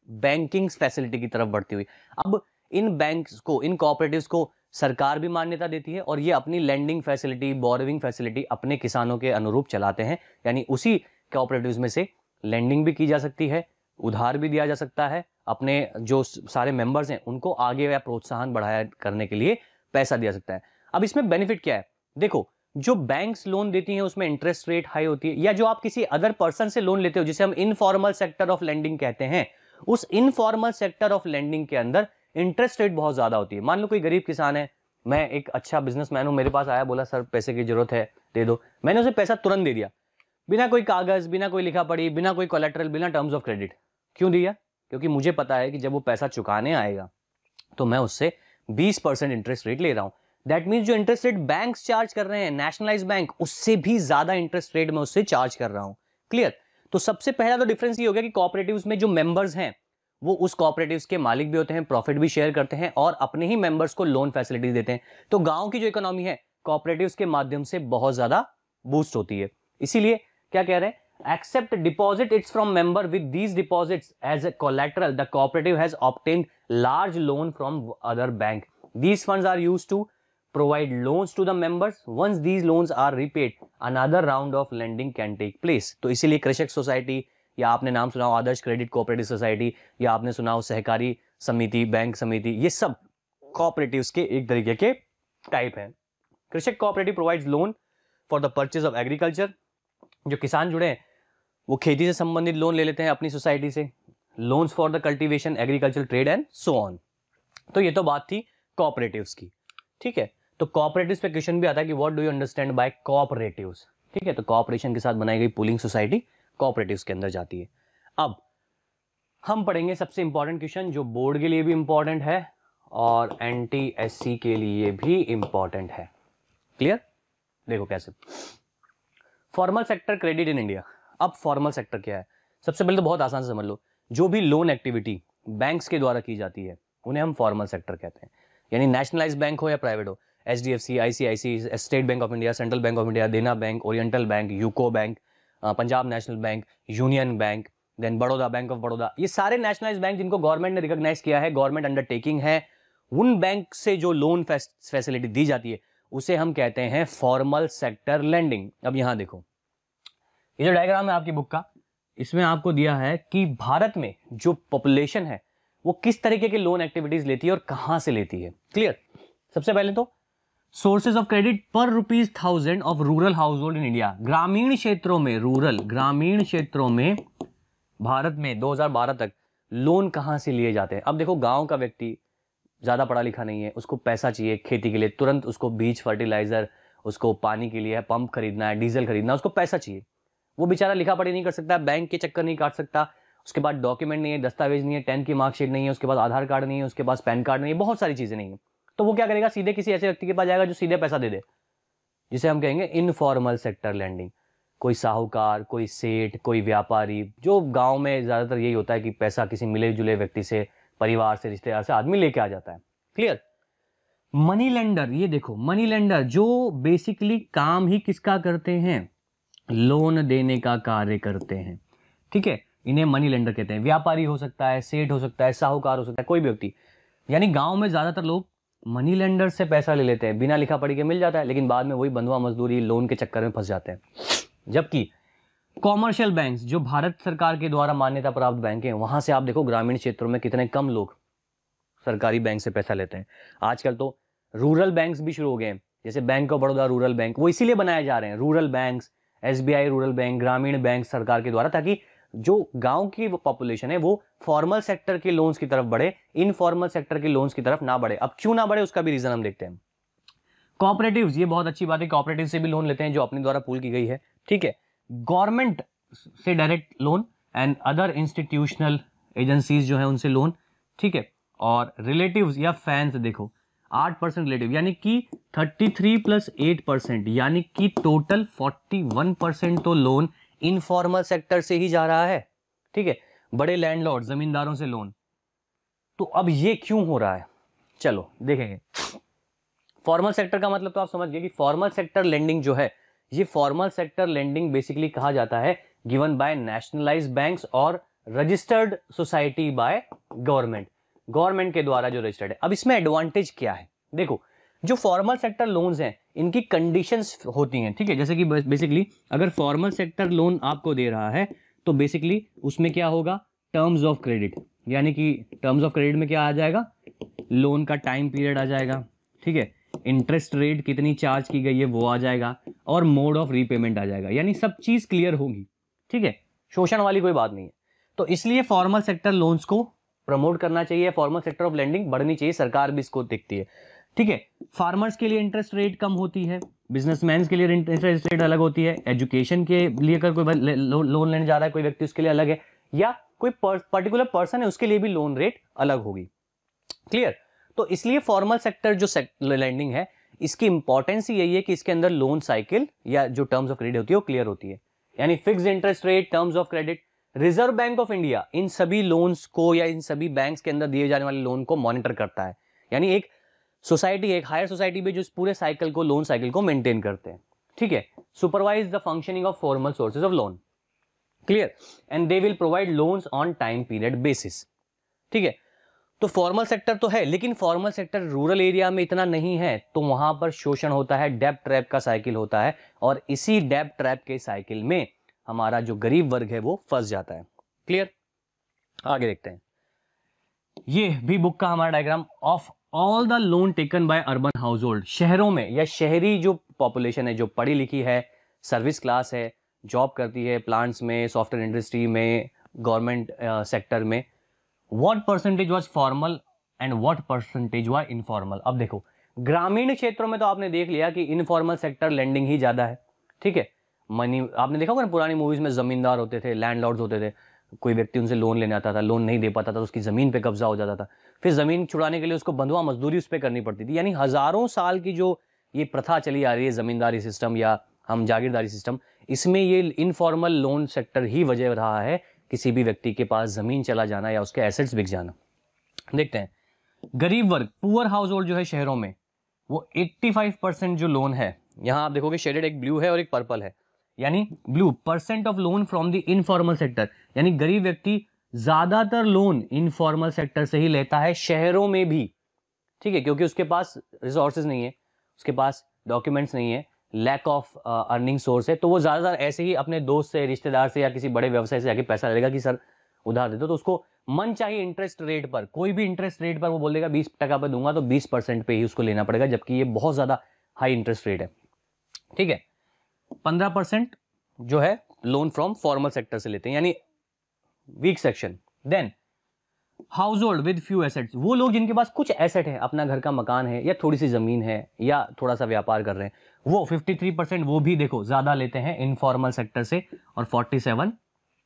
बैंकिंग फैसिलिटी की तरफ बढ़ती हुई। अब इन बैंक्स को, इन कोऑपरेटिव्स को सरकार भी मान्यता देती है, और ये अपनी लैंडिंग फैसिलिटी, बोरोविंग फैसिलिटी अपने किसानों के अनुरूप चलाते हैं। यानी उसी कोऑपरेटिव्स में से लैंडिंग भी की जा सकती है, उधार भी दिया जा सकता है, अपने जो सारे मेंबर्स हैं उनको आगे या प्रोत्साहन बढ़ाया करने के लिए पैसा दिया सकता है। अब इसमें बेनिफिट क्या है? देखो, जो बैंक्स लोन देती हैं उसमें इंटरेस्ट रेट हाई होती है, या जो आप किसी अदर पर्सन से लोन लेते हो जिसे हम इनफॉर्मल सेक्टर ऑफ लेंडिंग कहते हैं, उस इनफॉर्मल सेक्टर ऑफ लेंडिंग के अंदर इंटरेस्ट रेट बहुत ज्यादा होती है। मान लो कोई गरीब किसान है, मैं एक अच्छा बिजनेसमैन हूं, मेरे पास आया, बोला सर पैसे की जरूरत है, दे दो, मैंने उसे पैसा तुरंत दे दिया, बिना कोई कागज, बिना कोई लिखा पढ़ी, बिना कोई कोलेटरल, बिना टर्म्स ऑफ क्रेडिट। क्यों दिया? क्योंकि मुझे पता है कि जब वो पैसा चुकाने आएगा तो मैं उससे 20% इंटरेस्ट रेट ले रहा हूं। दैट मीन्स जो इंटरेस्ट रेट बैंक्स चार्ज कर रहे हैं, नेशनलाइज बैंक, उससे भी ज्यादा इंटरेस्ट रेट मैं उससे चार्ज कर रहा हूं। क्लियर? तो सबसे पहला तो डिफरेंस ये हो गया कि कोऑपरेटिव्स में जो मेंबर्स हैं वो उस कोऑपरेटिव्स के मालिक भी होते हैं, प्रॉफिट भी शेयर करते हैं, और अपने ही मेंबर्स को लोन फैसिलिटीज देते हैं। तो गांव की जो इकोनॉमी है कोऑपरेटिव्स के माध्यम से बहुत ज्यादा बूस्ट होती है। इसीलिए क्या कह रहे हैं? Accept deposit it's from member with these deposits as a collateral. The cooperative has obtained large loan from other bank. These funds are used to provide loans to the members. Once these loans are repaid, another round of lending can take place. तो इसीलिए कृषक society, या आपने नाम सुना हो आदर्श credit cooperative society, या आपने सुना हो सहकारी समिति, बैंक समिति, ये सब कोऑपरेटिव्स के एक तरीके के टाइप हैं। कृषक cooperative provides loan for the purchase of agriculture. जो किसान जुड़े हैं वो खेती से संबंधित लोन ले लेते हैं अपनी सोसाइटी से, loans for the cultivation, agriculture, trade and so on. तो ये तो बात थी कोऑपरेटिव्स की, ठीक है। तो कोऑपरेटिव्स पे क्वेश्चन भी आता है कि what do you understand by cooperatives, ठीक है। तो कोऑपरेशन के साथ बनाई गई पूलिंग सोसाइटी कोऑपरेटिव्स के अंदर जाती है। अब हम पढ़ेंगे सबसे इंपॉर्टेंट क्वेश्चन जो बोर्ड के लिए भी इंपॉर्टेंट है और NTSC के लिए भी इंपॉर्टेंट है। क्लियर? देखो कैसे। Formal sector credit in India. अब फॉर्मल सेक्टर क्या है? सबसे पहले तो बहुत आसान से समझ लो, जो भी लोन एक्टिविटी बैंक्स के द्वारा की जाती है उन्हें हम फॉर्मल सेक्टर कहते हैं। यानी नेशनलाइज बैंक हो या प्राइवेट हो, HDFC, ICICI, State Bank of India, Central Bank of India, Dena bank, oriental bank, UCO bank, Punjab national bank, union bank, then Baroda, bank of Baroda, ये सारे नेशनलाइज बैंक जिनको गवर्नमेंट ने रिकॉग्नाइज किया है, गवर्नमेंट अंडरटेकिंग है, उन बैंक से जो लोन फैसिलिटी दी जाती है उसे हम कहते हैं फॉर्मल सेक्टर लेंडिंग। अब यहां देखो, ये जो डायग्राम है आपकी बुक का, इसमें आपको दिया है कि भारत में जो पॉपुलेशन है वो किस तरीके के लोन एक्टिविटीज लेती है और कहां से लेती है। क्लियर? सबसे पहले तो सोर्सेज ऑफ क्रेडिट पर ₹1000 of rural house hold in India. ग्रामीण क्षेत्रों में, ग्रामीण क्षेत्रों में भारत में 2012 तक लोन कहां से लिए जाते हैं। अब देखो, गांव का व्यक्ति ज्यादा पढ़ा लिखा नहीं है, उसको पैसा चाहिए खेती के लिए, तुरंत उसको बीज, फर्टिलाइजर, उसको पानी के लिए पंप खरीदना है, डीजल खरीदना, उसको पैसा चाहिए। वो बेचारा लिखा पढ़ी नहीं कर सकता, बैंक के चक्कर नहीं काट सकता, उसके बाद डॉक्यूमेंट नहीं है, दस्तावेज नहीं है, 10th की मार्कशीट नहीं है, उसके बाद आधार कार्ड नहीं है, उसके पास पैन कार्ड नहीं है, बहुत सारी चीजें नहीं है। तो वो क्या करेगा? सीधे किसी ऐसे व्यक्ति के पास जाएगा जो सीधे पैसा दे दे, जिसे हम कहेंगे इनफॉर्मल सेक्टर लैंडिंग। कोई साहूकार, कोई सेठ, कोई व्यापारी, जो गांव में ज्यादातर यही होता है कि पैसा किसी मिले जुले व्यक्ति से, परिवार से, रिश्तेदार से आदमी लेके आ जाता है। क्लियर? मनी लेंडर, ये देखो, मनी लेंडर जो बेसिकली काम ही किसका करते हैं? लोन देने का कार्य करते हैं, ठीक है। इन्हें मनी लेंडर कहते हैं। व्यापारी हो सकता है, सेठ हो सकता है, साहूकार हो सकता है, कोई भी व्यक्ति। यानी गांव में ज्यादातर लोग मनी लेंडर से पैसा ले लेते हैं, बिना लिखा पढ़ी के मिल जाता है, लेकिन बाद में वही बंधुआ मजदूरी, लोन के चक्कर में फंस जाते हैं। जबकि कॉमर्शियल बैंक्स जो भारत सरकार के द्वारा मान्यता प्राप्त बैंक हैं, वहां से आप देखो ग्रामीण क्षेत्रों में कितने कम लोग सरकारी बैंक से पैसा लेते हैं। आजकल तो रूरल बैंक्स भी शुरू हो गए हैं, जैसे bank of Baroda rural bank, वो इसीलिए बनाए जा रहे हैं rural banks, SBI rural bank, ग्रामीण बैंक सरकार के द्वारा, ताकि जो गांव की पॉपुलेशन है वो फॉर्मल सेक्टर के लोन्स की तरफ बढ़े, इनफॉर्मल सेक्टर के लोन्स की तरफ ना बढ़े। अब क्यों ना बढ़े उसका भी रीजन हम देखते हैं। कोऑपरेटिव्स, ये बहुत अच्छी बात है, कोऑपरेटिव से भी लोन लेते हैं जो अपने द्वारा पूल की गई है, ठीक है। गवर्नमेंट से direct loan and other institutional agencies जो है उनसे लोन, ठीक है। और रिलेटिव्स या फैंस देखो 8% रिलेटिव, यानी कि 33 + 8%, यानी कि टोटल 41% तो लोन इनफॉर्मल सेक्टर से ही जा रहा है, ठीक है। बड़े लैंडलॉर्ड जमींदारों से लोन। तो अब ये क्यों हो रहा है, चलो देखेंगे। फॉर्मल सेक्टर का मतलब तो आप समझ गए कि फॉर्मल सेक्टर लेंडिंग जो है, ये फॉर्मल सेक्टर लेंडिंग बेसिकली कहा जाता है गिवन बाय नेशनलाइज्ड बैंक्स और रजिस्टर्ड सोसाइटी बाय गवर्नमेंट के द्वारा जो रजिस्टर्ड है। अब इसमें एडवांटेज क्या है, देखो जो फॉर्मल सेक्टर लोन्स हैं इनकी कंडीशंस होती हैं, ठीक है। जैसे कि बेसिकली अगर फॉर्मल सेक्टर लोन आपको दे रहा है तो बेसिकली उसमें क्या होगा, टर्म्स ऑफ क्रेडिट, यानी कि टर्म्स ऑफ क्रेडिट में क्या आ जाएगा, लोन का टाइम पीरियड आ जाएगा, ठीक है। इंटरेस्ट रेट कितनी चार्ज की गई है वो आ जाएगा, और मोड ऑफ रीपेमेंट आ जाएगा, यानी सब चीज क्लियर होगी, ठीक है। शोषण वाली कोई बात नहीं है। तो इसलिए फॉर्मल सेक्टर लोन्स को प्रमोट करना चाहिए, फॉर्मल सेक्टर ऑफ लेंडिंग बढ़नी चाहिए, सरकार भी इसको देखती है, ठीक है। फार्मर्स के लिए इंटरेस्ट रेट कम होती है, बिजनेसमैन के लिए इंटरेस्ट रेट अलग होती है, एजुकेशन के लिए अगर कोई लोन लेने जा रहा है कोई व्यक्ति उसके लिए अलग है, या कोई पर्टिकुलर पर्सन है उसके लिए भी लोन रेट अलग होगी, क्लियर। तो इसलिए फॉर्मल सेक्टर जो लेंडिंग है इसकी इंपॉर्टेंस यही है कि इसके अंदर लोन साइकिल या जो टर्म्स ऑफ क्रेडिट होती है वो क्लियर होती है, यानी fix interest rate, terms of credit. Reserve bank of India in सभी लोन्स को या इन सभी बैंक्स के अंदर दिए जाने वाले लोन को मॉनिटर करता है, यानी एक सोसाइटी, एक हायर सोसाइटी भी जो इस पूरे साइकिल को, लोन साइकिल को मेंटेन करते हैं, ठीक है। Supervise the functioning of formal sources of loan, clear, and they will provide loans on time period basis, ठीक है। तो फॉर्मल सेक्टर तो है, लेकिन फॉर्मल सेक्टर रूरल एरिया में इतना नहीं है, तो वहां पर शोषण होता है, डेब्ट ट्रैप का साइकिल होता है, और इसी डेब्ट ट्रैप के साइकिल में हमारा जो गरीब वर्ग है वो फंस जाता है, क्लियर। आगे देखते हैं, ये भी बुक का हमारा diagram of all the loan taken by urban house hold. शहरों में या शहरी जो पॉपुलेशन है, जो पढ़ी लिखी है, सर्विस क्लास है, जॉब करती है प्लांट्स में, सॉफ्टवेयर इंडस्ट्री में, गवर्नमेंट सेक्टर में, what percentage was formal and what percentage was informal. अब देखो ग्रामीण क्षेत्रों में तो आपने देख लिया कि इनफॉर्मल सेक्टर लेंडिंग ही ज्यादा है, ठीक है। मनी आपने देखा होगा ना, पुरानी मूवीज में जमींदार होते थे, लैंडलॉर्ड्स होते थे, कोई व्यक्ति उनसे लोन लेने आता था, लोन नहीं दे पाता था तो उसकी जमीन पे कब्जा हो जाता था, फिर जमीन छुड़ाने के लिए उसको बंधुआ मजदूरी उस पर करनी पड़ती थी। यानी हजारों साल की जो ये प्रथा चली आ रही है, जमींदारी सिस्टम या हम जागीरदारी सिस्टम, इसमें ये इनफॉर्मल लोन सेक्टर ही वजह रहा है किसी भी व्यक्ति के पास जमीन चला जाना या उसके एसेट्स बिक जाना। देखते हैं गरीब वर्ग, पुअर हाउस होल्ड जो है शहरों में, वो 85% जो लोन है, यहां आप देखोगे शेडेड एक ब्लू है और एक पर्पल है, यानी blue percent of loan from the informal sector, यानी गरीब व्यक्ति ज्यादातर लोन इनफॉर्मल सेक्टर से ही लेता है शहरों में भी, ठीक है, क्योंकि उसके पास रिसोर्सेज नहीं है, उसके पास डॉक्यूमेंट्स नहीं है, लैक ऑफ अर्निंग सोर्स है, तो वो ज्यादातर ऐसे ही अपने दोस्त से, रिश्तेदार से या किसी बड़े व्यवसाय से जाके पैसा लेगा कि सर उधार दे दो, तो उसको मन चाहिए इंटरेस्ट रेट पर, कोई भी इंटरेस्ट रेट पर वो बोलेगा 20% पे दूंगा, तो 20% पे ही उसको लेना पड़ेगा, जबकि ये बहुत ज्यादा हाई इंटरेस्ट रेट है, ठीक है। 15% जो है लोन फ्रॉम फॉर्मल सेक्टर से लेते हैं, यानी weak section. Then household with few assets, वो लोग जिनके पास कुछ एसेट है, अपना घर का मकान है या थोड़ी सी जमीन है या थोड़ा सा व्यापार कर रहे हैं, वो 53%, वो भी देखो ज्यादा लेते हैं इनफॉर्मल सेक्टर से, और 47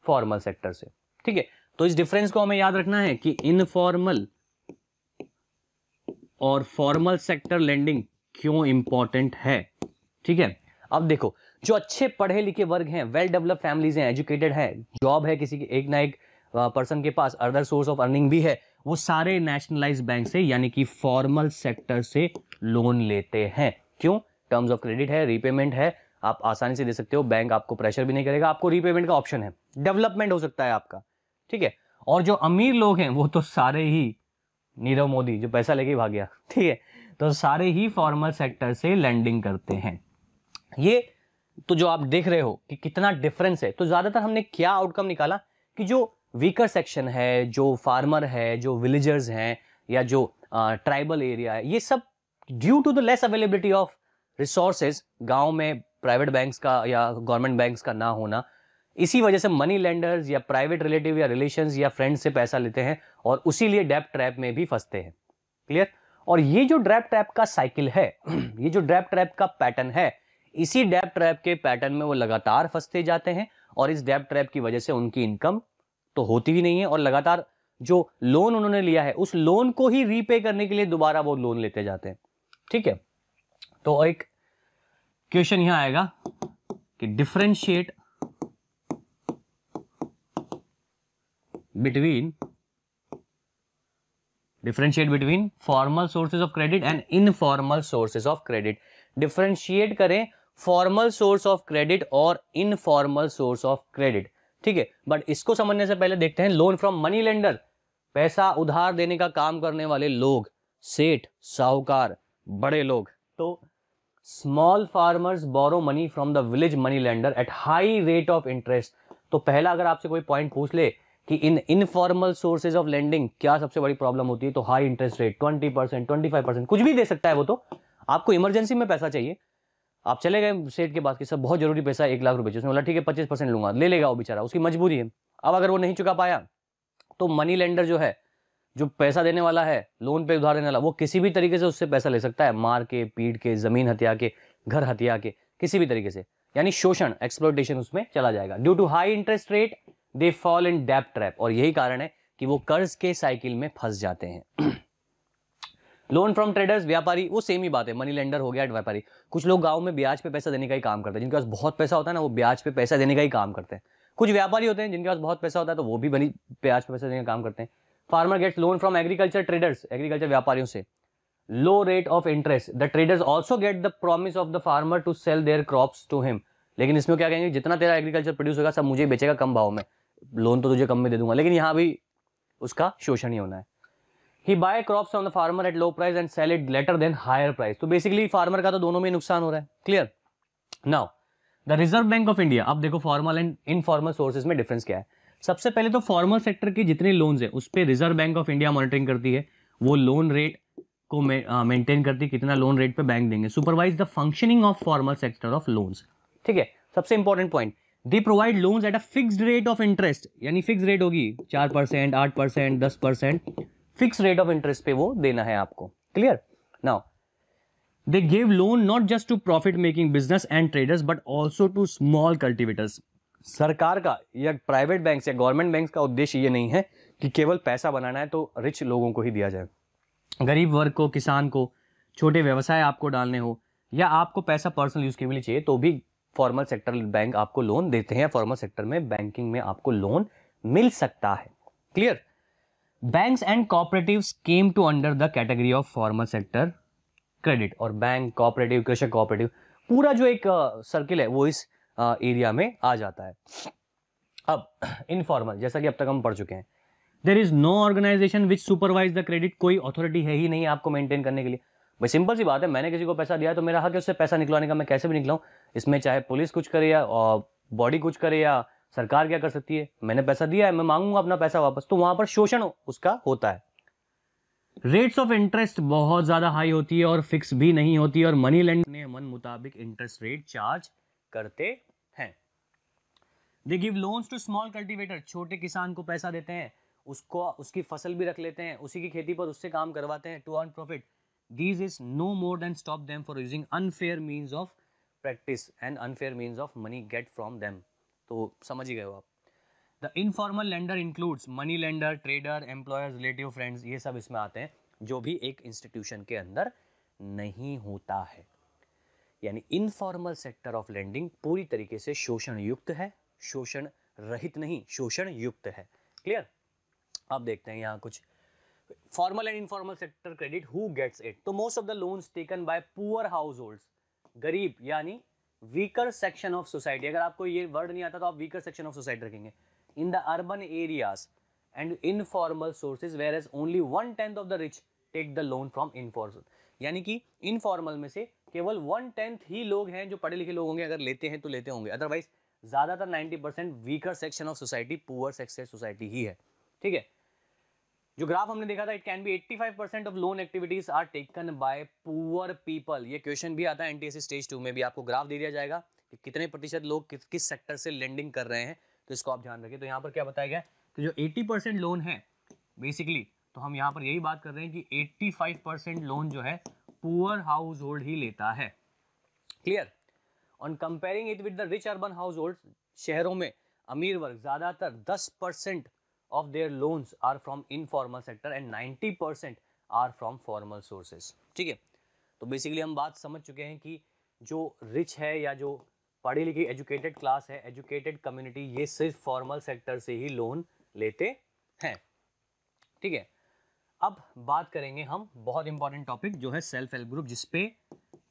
फॉर्मल सेक्टर से, ठीक है। तो इस डिफरेंस को हमें याद रखना है कि इनफॉर्मल और फॉर्मल सेक्टर लेंडिंग क्यों इंपॉर्टेंट है, ठीक है। अब देखो जो अच्छे पढ़े लिखे वर्ग हैं, वेल डेवलप फैमिलीज हैं, एजुकेटेड है, जॉब है किसी की, एक ना एक पर्सन के पास अदर सोर्स ऑफ अर्निंग भी है, वो सारे नेशनलाइज बैंक से यानी कि फॉर्मल सेक्टर से लोन लेते हैं। क्यों? टर्म्स ऑफ क्रेडिट है, रीपेमेंट है, आप आसानी से दे सकते हो, बैंक आपको प्रेशर भी नहीं करेगा, आपको रीपेमेंट का ऑप्शन है, डेवलपमेंट हो सकता है आपका, ठीक है। और जो अमीर लोग हैं वो तो सारे ही नीरव मोदी जो पैसा लेके भाग गया, ठीक है, तो सारे ही फॉर्मल सेक्टर से लैंडिंग करते हैं। ये तो जो आप देख रहे हो कि कितना डिफरेंस है, तो ज्यादातर हमने क्या आउटकम निकाला कि जो वीकर सेक्शन है, जो फार्मर है, जो विलेजर्स हैं, या जो ट्राइबल एरिया है, ये सब due to the less availability of resources, गांव में प्राइवेट बैंक्स का या गवर्नमेंट बैंक्स का ना होना, इसी वजह से मनी लेंडर्स या प्राइवेट रिलेटिव या रिलेशंस या फ्रेंड्स से पैसा लेते हैं और उसी लिए डेब्ट ट्रैप में भी फंसते हैं। क्लियर? और ये जो डेब्ट ट्रैप का साइकिल है, ये जो डेब्ट ट्रैप का पैटर्न है, इसी डेब्ट ट्रैप के पैटर्न में वो लगातार फंसते जाते हैं और इस डेब्ट ट्रैप की वजह से उनकी इनकम तो होती ही नहीं है और लगातार जो लोन उन्होंने लिया है उस लोन को ही रीपे करने के लिए दोबारा वो लोन लेते जाते हैं। ठीक है, तो एक क्वेश्चन यहां आएगा कि differentiate between formal sources of credit and informal sources of credit. Differentiate करें फॉर्मल सोर्स ऑफ क्रेडिट और इनफॉर्मल सोर्स ऑफ क्रेडिट। ठीक है, बट इसको समझने से पहले देखते हैं लोन फ्रॉम मनी लेंडर, पैसा उधार देने का काम करने वाले लोग, सेठ, साहूकार, बड़े लोग। तो small farmers borrow money from the village money lender at high rate of interest. तो पहला अगर आपसे कोई पॉइंट पूछ ले कि इन इनफॉर्मल सोर्सेज ऑफ लेंडिंग क्या सबसे बड़ी प्रॉब्लम होती है, तो हाई इंटरेस्ट रेट, 20%, 25%, कुछ भी दे सकता है वो। तो आपको इमरजेंसी में पैसा चाहिए, आप चले गए सेठ के पास कि सब बहुत जरूरी पैसा 1 लाख रुपए, उसने बोला ठीक है 25% लूंगा, ले लेगा वो बेचारा, उसकी मजबूरी है। अब अगर वो नहीं चुका पाया तो मनी लेंडर जो है, जो पैसा देने वाला है, लोन पे उधार देने वाला, वो किसी भी तरीके से उससे पैसा ले सकता है, मार के, पीट के, जमीन हत्या के, घर हत्या के, किसी भी तरीके से, यानी शोषण, एक्सप्लॉयटेशन उसमें चला जाएगा। Due to high interest rate they fall in डेब्ट ट्रैप, और यही कारण है कि वो कर्ज के साइकिल में फंस जाते हैं। लोन फ्रॉम ट्रेडर्स, व्यापारी, वो सेम ही बात है, मनी लेंडर हो गया व्यापारी। कुछ लोग गांव में ब्याज पे पैसा देने का ही काम करते हैं, जिनके पास बहुत पैसा होता है ना, वो ब्याज पे पैसा देने का ही काम करते हैं। कुछ व्यापारी होते हैं जिनके पास बहुत पैसा होता है, तो वो भी बनी ब्याज पे पैसा देने का काम करते हैं। Farmer gets loan from agriculture traders, agriculture व्यापारियों से, low rate of interest. The traders also get the promise of the farmer to sell their crops to him. लेकिन इसमें क्या कहेंगे, जितना तेरा एग्रीकल्चर प्रोड्यूस होगा सब मुझे बेचेगा कम भाव में, लोन तो तुझे कम में दे दूंगा, लेकिन यहां भी उसका शोषण ही होना है। He buy crops from the farmer at low price and sell it later than higher price. तो बेसिकली फार्मर का तो दोनों में नुकसान हो रहा है। Clear? Now the reserve bank of India, अब देखो फॉर्मल एंड इनफॉर्मल सोर्सेज में डिफरेंस क्या है। सबसे पहले तो फॉर्मल सेक्टर के जितने लोन्स है उस पर reserve bank of India monitoring करती है, वो लोन रेट को मेंटेन करती है, कितना लोन रेट पे बैंक देंगे, supervise the functioning of formal sector of loans. ठीक है, सबसे important point, they provide loans at a fixed rate of interest, यानी फिक्स रेट होगी 4%, 8%, 10%, फिक्स रेट ऑफ इंटरेस्ट पे वो देना है आपको। Clear? Now they give loan not just to profit making business and traders but also to small cultivators. सरकार का या प्राइवेट बैंक्स या गवर्नमेंट बैंक्स का उद्देश्य ये नहीं है कि केवल पैसा बनाना है तो रिच लोगों को ही दिया जाए। गरीब वर्ग को, किसान को, छोटे व्यवसाय आपको डालने हो, या आपको पैसा पर्सनल यूज के लिए चाहिए, तो भी फॉर्मल सेक्टर बैंक आपको लोन देते हैं। फॉर्मल सेक्टर में बैंकिंग में आपको लोन मिल सकता है। Clear? Banks and cooperatives came to under the category of formal sector credit. और बैंक, कोऑपरेटिव, कृषक कोऑपरेटिव, पूरा जो एक सर्किल है वो इस एरिया में आ जाता है। अब इनफॉर्मल, जैसा कि अब तक हम पढ़ चुके हैं, there is no organisation which supervise the credit. कोई अथॉरिटी है ही नहीं आपको मेंटेन करने के लिए। भाई सिंपल सी बात है, मैंने किसी को पैसा दिया तो मेरा हक है उससे पैसा निकलवाने का, मैं कैसे भी निकलाऊं। इसमें चाहे पुलिस कुछ करे या बॉडी कुछ करे या सरकार क्या कर सकती है, मैंने पैसा दिया है, मैं मांगूंगा अपना पैसा वापस, तो वहां पर शोषण उसका होता है। रेट्स ऑफ इंटरेस्ट बहुत ज्यादा हाई होती है और फिक्स भी नहीं होती है, और मनी लेंडर ने मन मुताबिक इंटरेस्ट रेट चार्ज करते हैं। They give loans to small cultivator, छोटे किसान को पैसा देते हैं, उसको उसकी फसल भी रख लेते हैं, उसी की खेती पर उससे काम करवाते हैं to earn profit. These is no more than stop them for using unfair means of practice and unfair means of money get from them. तो समझ ही गए हो आप। The informal lender includes money lender, trader, employers, relative, friends, ये सब इसमें आते हैं, जो भी एक इंस्टीट्यूशन के अंदर नहीं होता है। यानी इनफॉर्मल सेक्टर ऑफ लेंडिंग पूरी तरीके से शोषण युक्त है, शोषण रहित नहीं, शोषण युक्त है। क्लियर? अब देखते हैं यहाँ कुछ formal and informal sector credit, who gets it. तो most of the loans taken by poor households, गरीब यानी वीकर सेक्शन ऑफ सोसाइटी। अगर आपको ये वर्ड नहीं आता तो आप वीकर सेक्शन ऑफ सोसाइटी रखेंगे। In the urban areas and informal sources, whereas only 1/10 of the rich take the loan from informal. यानी कि इनफॉर्मल में से केवल 1/10 ही लोग हैं जो पढ़े लिखे लोग होंगे, अगर लेते हैं तो लेते होंगे, अदरवाइज ज़्यादातर 90% weaker section of society, poor section society ही है। ठीक है, जो ग्राफ हमने देखा था, it can be 85% of loan activities are taken by poor people. ये क्वेश्चन भी आता है एनटीएससी स्टेज 2 में भी, आपको ग्राफ दे दिया जाएगा कि कितने प्रतिशत लोग किस सेक्टर से लेंडिंग कर रहे हैं, तो इसको आप ध्यान रखिए। तो यहाँ पर क्या बताया गया कि जो 80% लोन है बेसिकली, तो हम यहाँ पर यही बात कर रहे हैं कि 85% लोन जो है पुअर हाउस होल्ड ही लेता है। Clear? On comparing it with the rich urban house hold, शहरों में अमीर वर्ग ज्यादातर 10% of their loans are from informal sector and 90% are from formal sources। ठीक है, तो बेसिकली हम बात समझ चुके हैं कि जो रिच है या जो पढ़ी लिखी एजुकेटेड क्लास है, एजुकेटेड कम्युनिटी, ये सिर्फ फॉर्मल सेक्टर से ही लोन लेते हैं। ठीक है, अब बात करेंगे हम बहुत इंपॉर्टेंट टॉपिक जो है सेल्फ हेल्प ग्रुप, जिसपे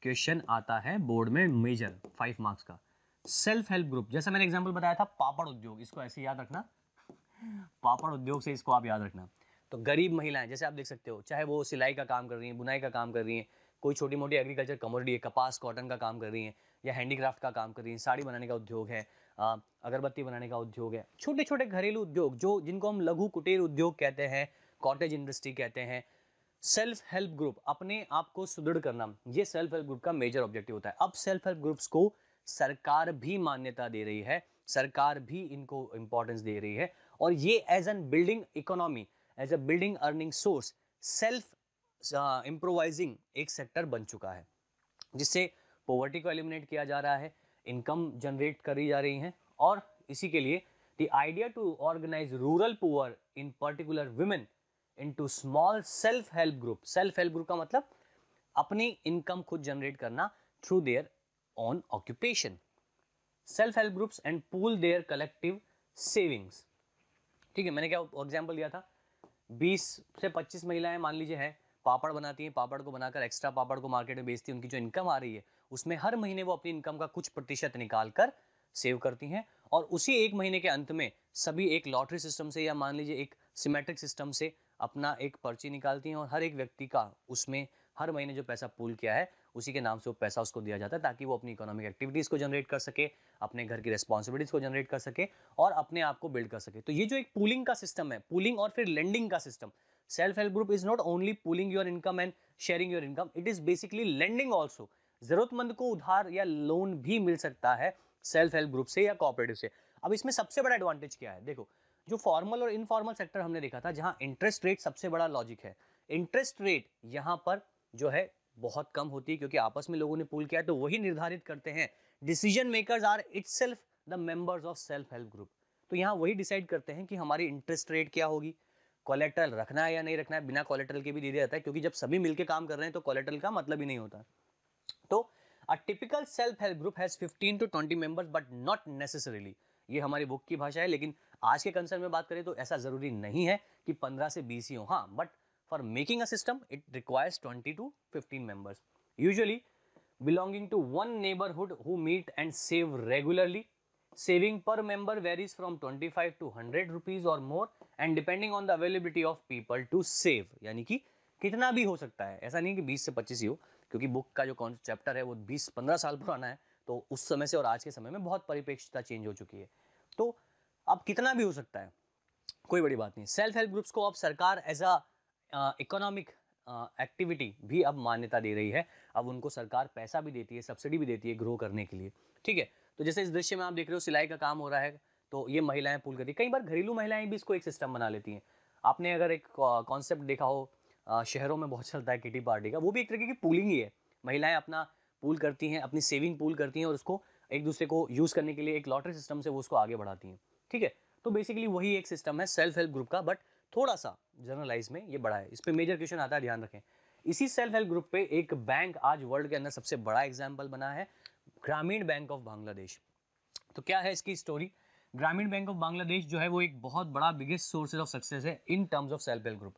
क्वेश्चन आता है बोर्ड में मेजर 5 मार्क्स का। सेल्फ हेल्प ग्रुप, जैसा मैंने एग्जाम्पल बताया था पापड़ उद्योग, इसको ऐसे याद रखना, पापड़ उद्योग से इसको आप याद रखना। तो गरीब महिलाएं, जैसे आप देख सकते हो, चाहे वो सिलाई का काम कर रही हैं, बुनाई का काम कर रही हैं, कोई छोटी मोटी एग्रीकल्चर कमोडिटी है, कपास कॉटन का काम कर रही हैं, या हैंडीक्राफ्ट का काम कर रही हैं, साड़ी बनाने का उद्योग है, अगरबत्ती बनाने का उद्योग है, छोटे छोटे घरेलू उद्योग जो जिनको हम लघु कुटीर उद्योग कहते हैं, कॉटेज इंडस्ट्री कहते हैं। सेल्फ हेल्प ग्रुप, अपने आप को सुदृढ़ करना, ये सेल्फ हेल्प ग्रुप का मेजर ऑब्जेक्टिव होता है। अब सेल्फ हेल्प ग्रुप्स को सरकार भी मान्यता दे रही है, सरकार भी इनको इंपॉर्टेंस दे रही है, और ये as an building economy, as a building earning source, self improvising एक सेक्टर बन चुका है, जिससे पॉवर्टी को एलिमिनेट किया जा रहा है, इनकम जनरेट करी जा रही है। और इसी के लिए the idea to organise rural poor, in particular women, into small self help group. Self help group का मतलब अपनी इनकम खुद जनरेट करना through their own occupation. Self help groups and pool their collective savings. ठीक है, मैंने क्या example दिया था, 20 से 25 महिलाएं मान लीजिए हैं, पापड़ बनाती हैं, पापड़ को बनाकर एक्स्ट्रा पापड़ को मार्केट में बेचती हैं, उनकी जो इनकम आ रही है उसमें हर महीने वो अपनी इनकम का कुछ प्रतिशत निकाल कर सेव करती हैं, और उसी एक महीने के अंत में सभी एक लॉटरी सिस्टम से या मान लीजिए एक सिमेट्रिक सिस्टम से अपना एक पर्ची निकालती हैं, और हर एक व्यक्ति का उसमें हर महीने जो पैसा पूल किया है उसी के नाम से वो पैसा उसको दिया जाता है, ताकि वो अपनी इकोनॉमिक एक्टिविटीज़ को जनरेट कर सके, अपने घर की रिस्पॉन्सिबिलिटीज़ को जनरेट कर सके और अपने आप को बिल्ड कर सके। तो ये जो एक पूलिंग का सिस्टम है, पूलिंग और फिर लेंडिंग का system, self help group is not only pooling your income and sharing your income, it is basically lending also. जरूरतमंद को उधार या लोन भी मिल सकता है सेल्फ हेल्प ग्रुप से या कोऑपरेटिव से। अब इसमें सबसे बड़ा एडवांटेज क्या है, देखो, जो फॉर्मल और इनफॉर्मल सेक्टर हमने देखा था, जहां इंटरेस्ट रेट सबसे बड़ा लॉजिक है, इंटरेस्ट रेट यहां पर जो है बहुत कम होती है, क्योंकि आपस में लोगों ने पूल किया है, तो वही निर्धारित करते हैं। Decision makers are itself the members of self help group. तो यहाँ वही डिसाइड करते हैं कि हमारी इंटरेस्ट रेट क्या होगी, कोलेटरल रखना है या नहीं रखना है, बिना कोलेटरल के भी दे दिया जाता है, क्योंकि जब सभी मिलकर काम कर रहे हैं तो कोलेटरल का मतलब ही नहीं होता। तो a typical self help group has 15 to 20 members but not necessarily, ये हमारी बुक की भाषा है, लेकिन आज के कंसर्न में बात करें तो ऐसा जरूरी नहीं है कि 15 से 20 ही हो, हाँ, but for making a system it requires 20 to 15 members, usually belonging to one neighborhood who meet and save regularly. Saving per member varies from 25 to 100 rupees or more and depending on the availability of people to save, यानी कि कितना भी हो सकता है, ऐसा नहीं कि 20 से 25 ही हो, क्योंकि बुक का जो चैप्टर है वो 20-15 साल पुराना है, तो उस समय से और आज के समय में बहुत परिप्रेक्ष्यता चेंज हो चुकी है, तो अब कितना भी हो सकता है, कोई बड़ी बात नहीं। सेल्फ हेल्प ग्रुप्स को अब सरकार एज अ इकोनॉमिक एक्टिविटी भी अब मान्यता दे रही है, अब उनको सरकार पैसा भी देती है, सब्सिडी भी देती है ग्रो करने के लिए। ठीक है, तो जैसे इस दृश्य में आप देख रहे हो सिलाई का काम हो रहा है, तो ये महिलाएं पूल करती है, कई बार घरेलू महिलाएं भी इसको एक सिस्टम बना लेती हैं। आपने अगर एक कॉन्सेप्ट देखा हो, शहरों में बहुत चलता है किटी पार्टी का, वो भी एक तरीके की पूलिंग ही है। महिलाएं अपना पूल करती हैं, अपनी सेविंग पूल करती हैं और उसको एक दूसरे को यूज़ करने के लिए एक लॉटरी सिस्टम से वो उसको आगे बढ़ाती हैं। ठीक है, तो बेसिकली वही एक सिस्टम है सेल्फ हेल्प ग्रुप का, बट थोड़ा सा जनरलाइज में ये बड़ा है, इस पे मेजर क्वेश्चन आता है, ध्यान रखें। इसी सेल्फ हेल्प ग्रुप पे एक बैंक आज वर्ल्ड के अंदर सबसे बड़ा एग्जाम्पल बना है, ग्रामीण बैंक ऑफ बांग्लादेश। तो क्या है इसकी स्टोरी, ग्रामीण बैंक ऑफ बांग्लादेश जो है वो एक बहुत बड़ा बिगेस्ट सोर्सेज ऑफ सक्सेस है in terms of self help group.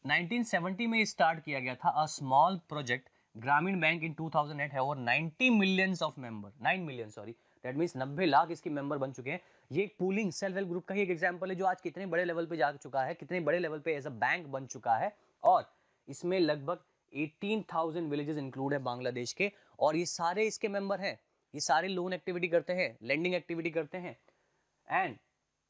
1970 में स्टार्ट किया गया था अ स्मॉल प्रोजेक्ट, ग्रामीण बैंक इन 2008 है over 90 millions of member, 9 million sorry, that means 90 lakh इसकी मेंबर बन चुके हैं। ये एक पूलिंग सेल्फ हेल्प ग्रुप का ही एक एग्जांपल है, जो आज कितने बड़े लेवल पे जा चुका है, कितने बड़े लेवल पे एज अ बैंक बन चुका है, और इसमें लगभग 18,000 विलेजेस इंक्लूड है बांग्लादेश के, और ये सारे इसके मेंबर हैं, ये सारे लोन एक्टिविटी करते हैं, लेंडिंग एक्टिविटी करते हैं, and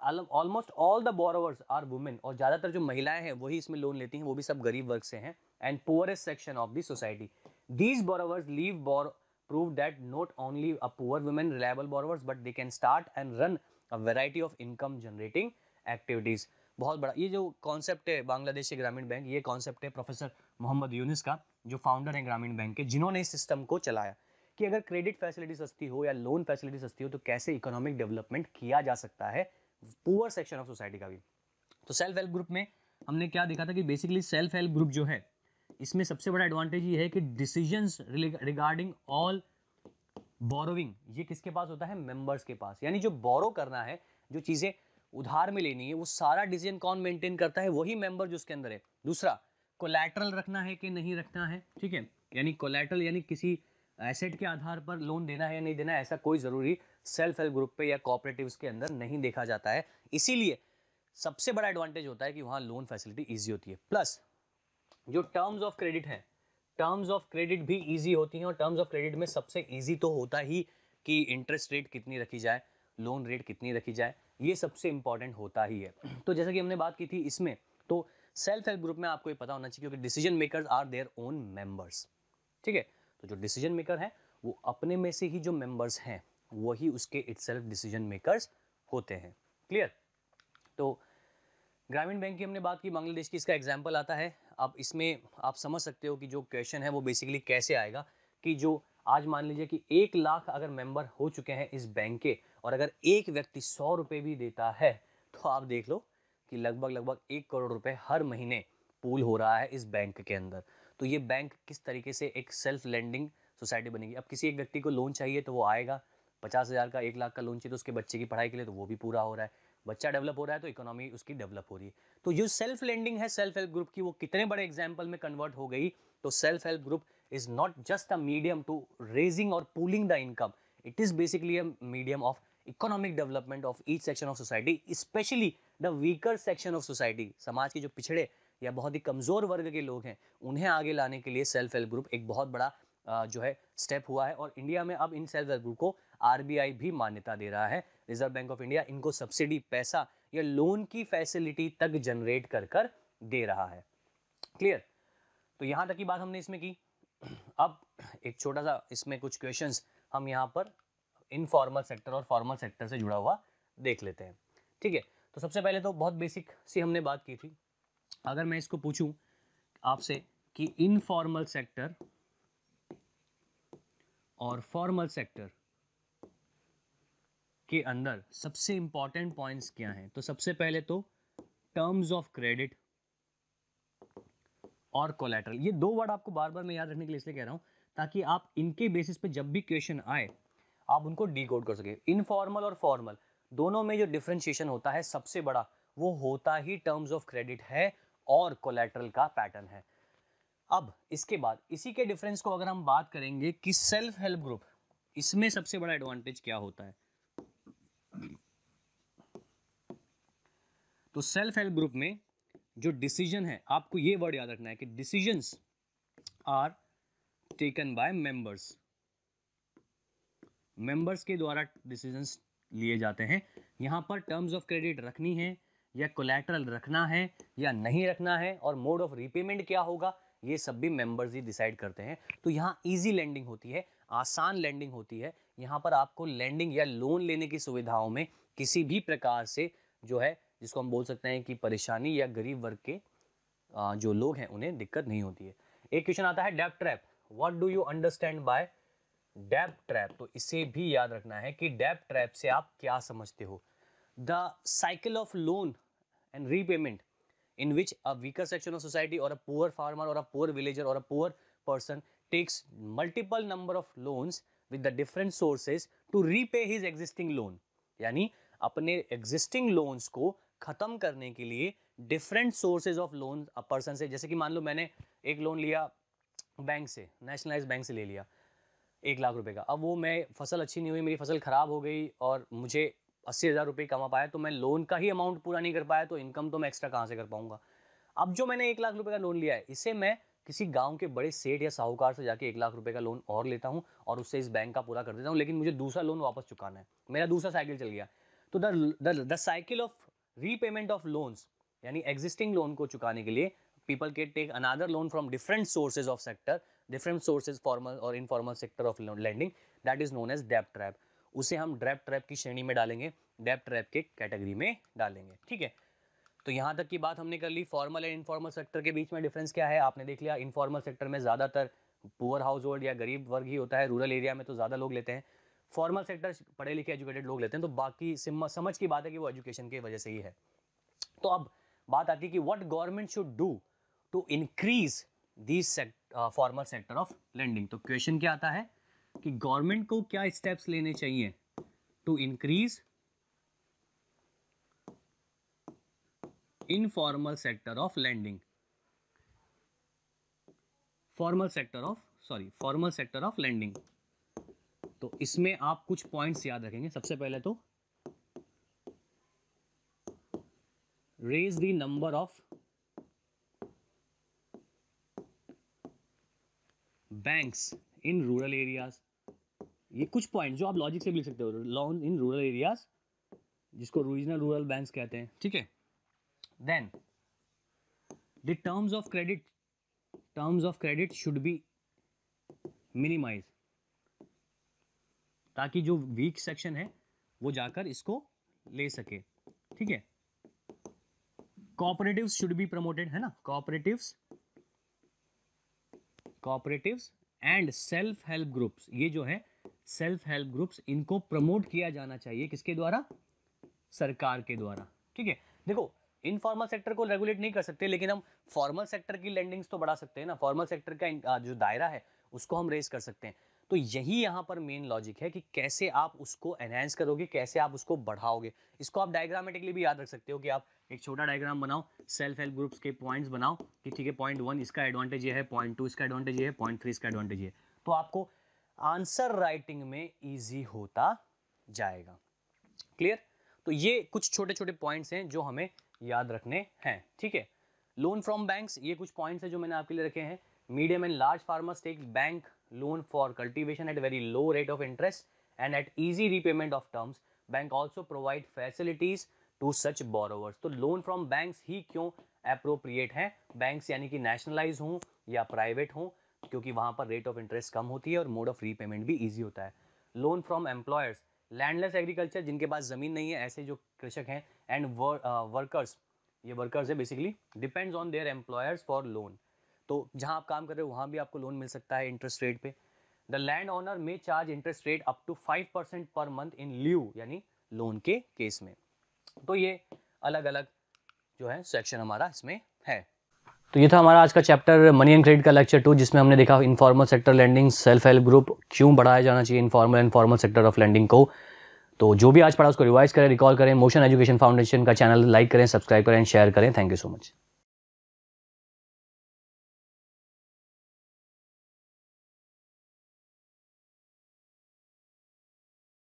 almost all the borrowers are women, और ज़्यादातर जो महिलाएं हैं वही इसमें लोन लेती हैं, वो भी सब गरीब वर्ग से हैं, and poorest section of the society. These borrowers leave prove that not only a poor women reliable borrowers but they can start and run a variety of income generating activities। बहुत बड़ा ये जो कॉन्सेप्ट है बांग्लादेश ग्रामीण bank, ये concept है professor Mohammad Younis का, जो फाउंडर हैं ग्रामीण बैंक के, जिन्होंने इस सिस्टम को चलाया कि अगर क्रेडिट फैसिलिटी सस्ती हो या लोन फैसिलिटी सस्ती हो तो कैसे इकोनॉमिक डेवलपमेंट किया जा सकता है पुअर सेक्शन ऑफ सोसाइटी का भी। तो सेल्फ हेल्प ग्रुप में हमने क्या देखा था कि बेसिकली सेल्फ हेल्प ग्रुप जो है इसमें सबसे बड़ा एडवांटेज ये है कि डिसीजंस रिगार्डिंग ऑल बोरोविंग ये किसके पास होता है, मेंबर्स के पास। यानी जो बोरो करना है, जो चीजें उधार में लेनी है, वो सारा डिसीजन कौन मेंटेन करता है, वही मेंबर जो उसके अंदर है। दूसरा, कोलैटरल रखना है कि नहीं रखना है, ठीक है, यानी कोलैटरल यानी किसी एसेट के आधार पर लोन देना है या नहीं देना है, ऐसा कोई जरूरी सेल्फ हेल्प ग्रुप पे या कोऑपरेटिव्स के अंदर नहीं देखा जाता है। इसीलिए सबसे बड़ा एडवांटेज होता है कि वहां लोन फैसिलिटी ईजी होती है। प्लस जो टर्म्स ऑफ क्रेडिट है, टर्म्स ऑफ क्रेडिट भी इजी होती हैं, और टर्म्स ऑफ क्रेडिट में सबसे इजी तो होता ही कि इंटरेस्ट रेट कितनी रखी जाए, लोन रेट कितनी रखी जाए, ये सबसे इंपॉर्टेंट होता ही है। तो जैसा कि हमने बात की थी इसमें, तो सेल्फ हेल्प ग्रुप में आपको ये पता होना चाहिए क्योंकि decision makers are their own members, ठीक है। तो जो डिसीजन मेकर हैं वो अपने में से ही जो मेंबर्स हैं वही उसके इटसेल्फ डिसीजन मेकर्स होते हैं। क्लियर। तो ग्रामीण बैंक की हमने बात की, बांग्लादेश की इसका एग्जाम्पल आता है। अब इसमें आप समझ सकते हो कि जो क्वेश्चन है वो बेसिकली कैसे आएगा कि जो आज मान लीजिए कि 1 लाख अगर मेंबर हो चुके हैं इस बैंक के, और अगर एक व्यक्ति 100 रुपये भी देता है तो आप देख लो कि लगभग 1 करोड़ रुपए हर महीने पूल हो रहा है इस बैंक के अंदर। तो ये बैंक किस तरीके से एक सेल्फ लेंडिंग सोसाइटी बनेगी। अब किसी एक व्यक्ति को लोन चाहिए तो वो आएगा, 50,000 का 1 लाख का लोन चाहिए तो उसके बच्चे की पढ़ाई के लिए, तो वो भी पूरा हो रहा है, बच्चा डेवलप हो रहा है तो इकोनॉमी उसकी डेवलप हो रही है। तो जो सेल्फ लेंडिंग है सेल्फ हेल्प ग्रुप की, वो कितने बड़े एग्जाम्पल में कन्वर्ट हो गई। तो self help group is not just a medium to raising or pooling the income, it is basically a medium of economic development of each section of society, specially the weaker section of society. समाज के जो पिछड़े या बहुत ही कमजोर वर्ग के लोग हैं उन्हें आगे लाने के लिए सेल्फ हेल्प ग्रुप एक बहुत बड़ा जो है स्टेप हुआ है। और इंडिया में अब इन सेल्फ हेल्प ग्रुप को आरबीआई भी मान्यता दे रहा है, रिजर्व बैंक ऑफ इंडिया इनको सब्सिडी, पैसा या लोन की फैसिलिटी तक जनरेट कर दे रहा है। क्लियर। तो यहां तक की बात हमने इसमें की। अब एक छोटा सा इसमें कुछ क्वेश्चंस हम यहां पर इनफॉर्मल सेक्टर और फॉर्मल सेक्टर से जुड़ा हुआ देख लेते हैं, ठीक है। तो सबसे पहले तो बहुत बेसिक सी हमने बात की थी। अगर मैं इसको पूछूं आपसे कि इनफॉर्मल सेक्टर और फॉर्मल सेक्टर के अंदर सबसे इंपॉर्टेंट पॉइंट्स क्या हैं, तो सबसे पहले तो टर्म्स ऑफ क्रेडिट और कोलैटरल। ये दो वर्ड आपको बार बार मैं याद रखने के लिए इसलिए कह रहा हूं ताकि आप इनके बेसिस पे जब भी क्वेश्चन आए आप उनको डीकोड कर सके। इनफॉर्मल और फॉर्मल दोनों में जो डिफरेंशिएशन होता है सबसे बड़ा वो होता ही टर्म्स ऑफ क्रेडिट है और कोलैटरल का पैटर्न है। अब इसके बाद इसी के डिफरेंस को अगर हम बात करेंगे कि सेल्फ हेल्प ग्रुप, इसमें सबसे बड़ा एडवांटेज क्या होता है, तो सेल्फ हेल्प ग्रुप में जो डिसीजन है, आपको ये वर्ड याद रखना है कि decisions are taken by members, members के द्वारा डिसीजंस लिए जाते हैं। यहां पर टर्म्स ऑफ क्रेडिट रखनी है या कोलैटरल रखना है या नहीं रखना है, और मोड ऑफ रीपेमेंट क्या होगा, ये सब भी मेंबर्स ही डिसाइड करते हैं। तो यहाँ इजी लैंडिंग होती है, आसान लैंडिंग होती है। यहाँ पर आपको लैंडिंग या लोन लेने की सुविधाओं में किसी भी प्रकार से जो है, जिसको हम बोल सकते हैं कि परेशानी या गरीब वर्ग के जो लोग हैं उन्हें दिक्कत नहीं होती है। एक क्वेश्चन आता है डेब्ट trap, what do you understand by डेब्ट ट्रैप। तो इसे भी याद रखना है कि डेब्ट ट्रैप से आप क्या समझते हो। The cycle of loan and repayment in which a weaker section of society or a poor farmer or a poor villager or a poor person takes multiple number of loans with the different sources to repay his existing loan, यानी अपने existing loans को खत्म करने के लिए different sources of loan a person से, जैसे कि मान लो मैंने एक लोन लिया बैंक से, नेशनलाइज बैंक से ले लिया 1 लाख रुपए का। अब वो मैं फसल अच्छी नहीं हुई, मेरी फसल खराब हो गई और मुझे 80,000 रुपये कमा पाया, तो मैं लोन का ही अमाउंट पूरा नहीं कर पाया, तो इनकम तो मैं एक्स्ट्रा कहाँ से कर पाऊंगा। अब जो मैंने 1 लाख रुपए का लोन लिया है इसे मैं किसी गांव के बड़े सेठ या साहूकार से जाके 1 लाख रुपए का लोन और लेता हूँ और उससे इस बैंक का पूरा कर देता हूँ, लेकिन मुझे दूसरा लोन वापस चुकाना है, मेरा दूसरा साइकिल चल गया। तो the cycle of repayment of loans, यानी एग्जिस्टिंग लोन को चुकाने के लिए people can take another loan from different sources of sector, different sources, formal or informal sector of lending, that is known as debt trap। उसे हम debt trap की श्रेणी में डालेंगे, debt trap के कैटेगरी में डालेंगे, ठीक है। तो यहाँ तक की बात हमने कर ली। फॉर्मल एंड इनफॉर्मल सेक्टर के बीच में डिफरेंस क्या है आपने देख लिया। इनफॉर्मल सेक्टर में ज़्यादातर पुअर हाउस होल्ड या गरीब वर्ग ही होता है, रूरल एरिया में तो ज़्यादा लोग लेते हैं। फॉर्मल सेक्टर पढ़े लिखे एजुकेटेड लोग लेते हैं, तो बाकी समझ की बात है कि वो एजुकेशन की वजह से ही है। तो अब बात आती है कि what government should do to increase this formal sector of lending. तो क्वेश्चन क्या आता है कि गवर्नमेंट को क्या स्टेप्स लेने चाहिए to increase informal sector of lending, formal sector of lending. तो इसमें आप कुछ पॉइंट्स याद रखेंगे। सबसे पहले तो raise the number of banks in rural areas. ये कुछ पॉइंट जो आप लॉजिक से भी लिख सकते हो। लोन इन रूरल एरियाज, जिसको रीजनल रूरल बैंक्स कहते हैं, ठीक है। Then the terms of credit should be minimise, ताकि जो वीक सेक्शन है वो जाकर इसको ले सके, ठीक है। कोऑपरेटिव्स शुड बी प्रमोटेड, है ना। Cooperatives and self help groups, ये जो है सेल्फ हेल्प ग्रुप्स, इनको प्रमोट किया जाना चाहिए। किसके द्वारा? सरकार के द्वारा, ठीक है। देखो, इनफॉर्मल सेक्टर को रेगुलेट नहीं कर सकते, लेकिन हम फॉर्मल सेक्टर की लेंडिंग्स तो बढ़ा सकते हैं ना। फॉर्मल सेक्टर का जो दायरा है उसको हम रेज कर सकते हैं। तो यही यहाँ पर मेन लॉजिक है कि कैसे आप उसको एनहांस करोगे, कैसे आप उसको बढ़ाओगे। इसको आप डायग्रामेटिकली भी याद रख सकते हो कि आप एक छोटा डायग्राम बनाओ, सेल्फ हेल्प ग्रुप्स के पॉइंट्स बनाओ कि ठीक है, पॉइंट 1 इसका एडवांटेज ये है, पॉइंट 2 इसका एडवांटेज ये है, पॉइंट 3 इसका एडवांटेज ये है। तो आपको आंसर राइटिंग में ईजी होता जाएगा। क्लियर? तो ये कुछ छोटे छोटे पॉइंट्स हैं जो हमें याद रखने हैं, ठीक है। लोन फ्रॉम बैंक्स, ये कुछ पॉइंट्स हैं जो मैंने आपके लिए रखे हैं। Medium and large farmers take bank loan for cultivation at very low rate of interest and at easy repayment of terms. Bank also provide facilities to such borrowers. तो लोन फ्रॉम बैंक्स ही क्यों appropriate है? Banks यानी कि nationalise हों या private हों, क्योंकि वहाँ पर रेट ऑफ इंटरेस्ट कम होती है और मोड ऑफ रीपेमेंट भी ईजी होता है। Loan from employers, landless agriculture, जिनके पास ज़मीन नहीं है, ऐसे जो कृषक हैं, एंड वर्कर्स, ये वर्कर्स है basically, depends on their employers for loan. तो जहाँ आप काम कर रहे हो वहाँ भी आपको लोन मिल सकता है इंटरेस्ट रेट पे। The land owner may charge interest rate up to 5% per month in ल्यू, यानी लोन के केस में। तो ये अलग अलग जो है सेक्शन हमारा इसमें है। तो ये था हमारा आज का चैप्टर मनी एंड क्रेडिट का लेक्चर 2, जिसमें हमने देखा informal sector lending, self help group, क्यों बढ़ाया जाना चाहिए informal and formal sector of lending को। तो जो भी आज पढ़ा उसको रिवाइज करें, रिकॉल करें। मोशन एजुकेशन फाउंडेशन का चैनल लाइक करें, सब्सक्राइब करें, शेयर करें। Thank you so much.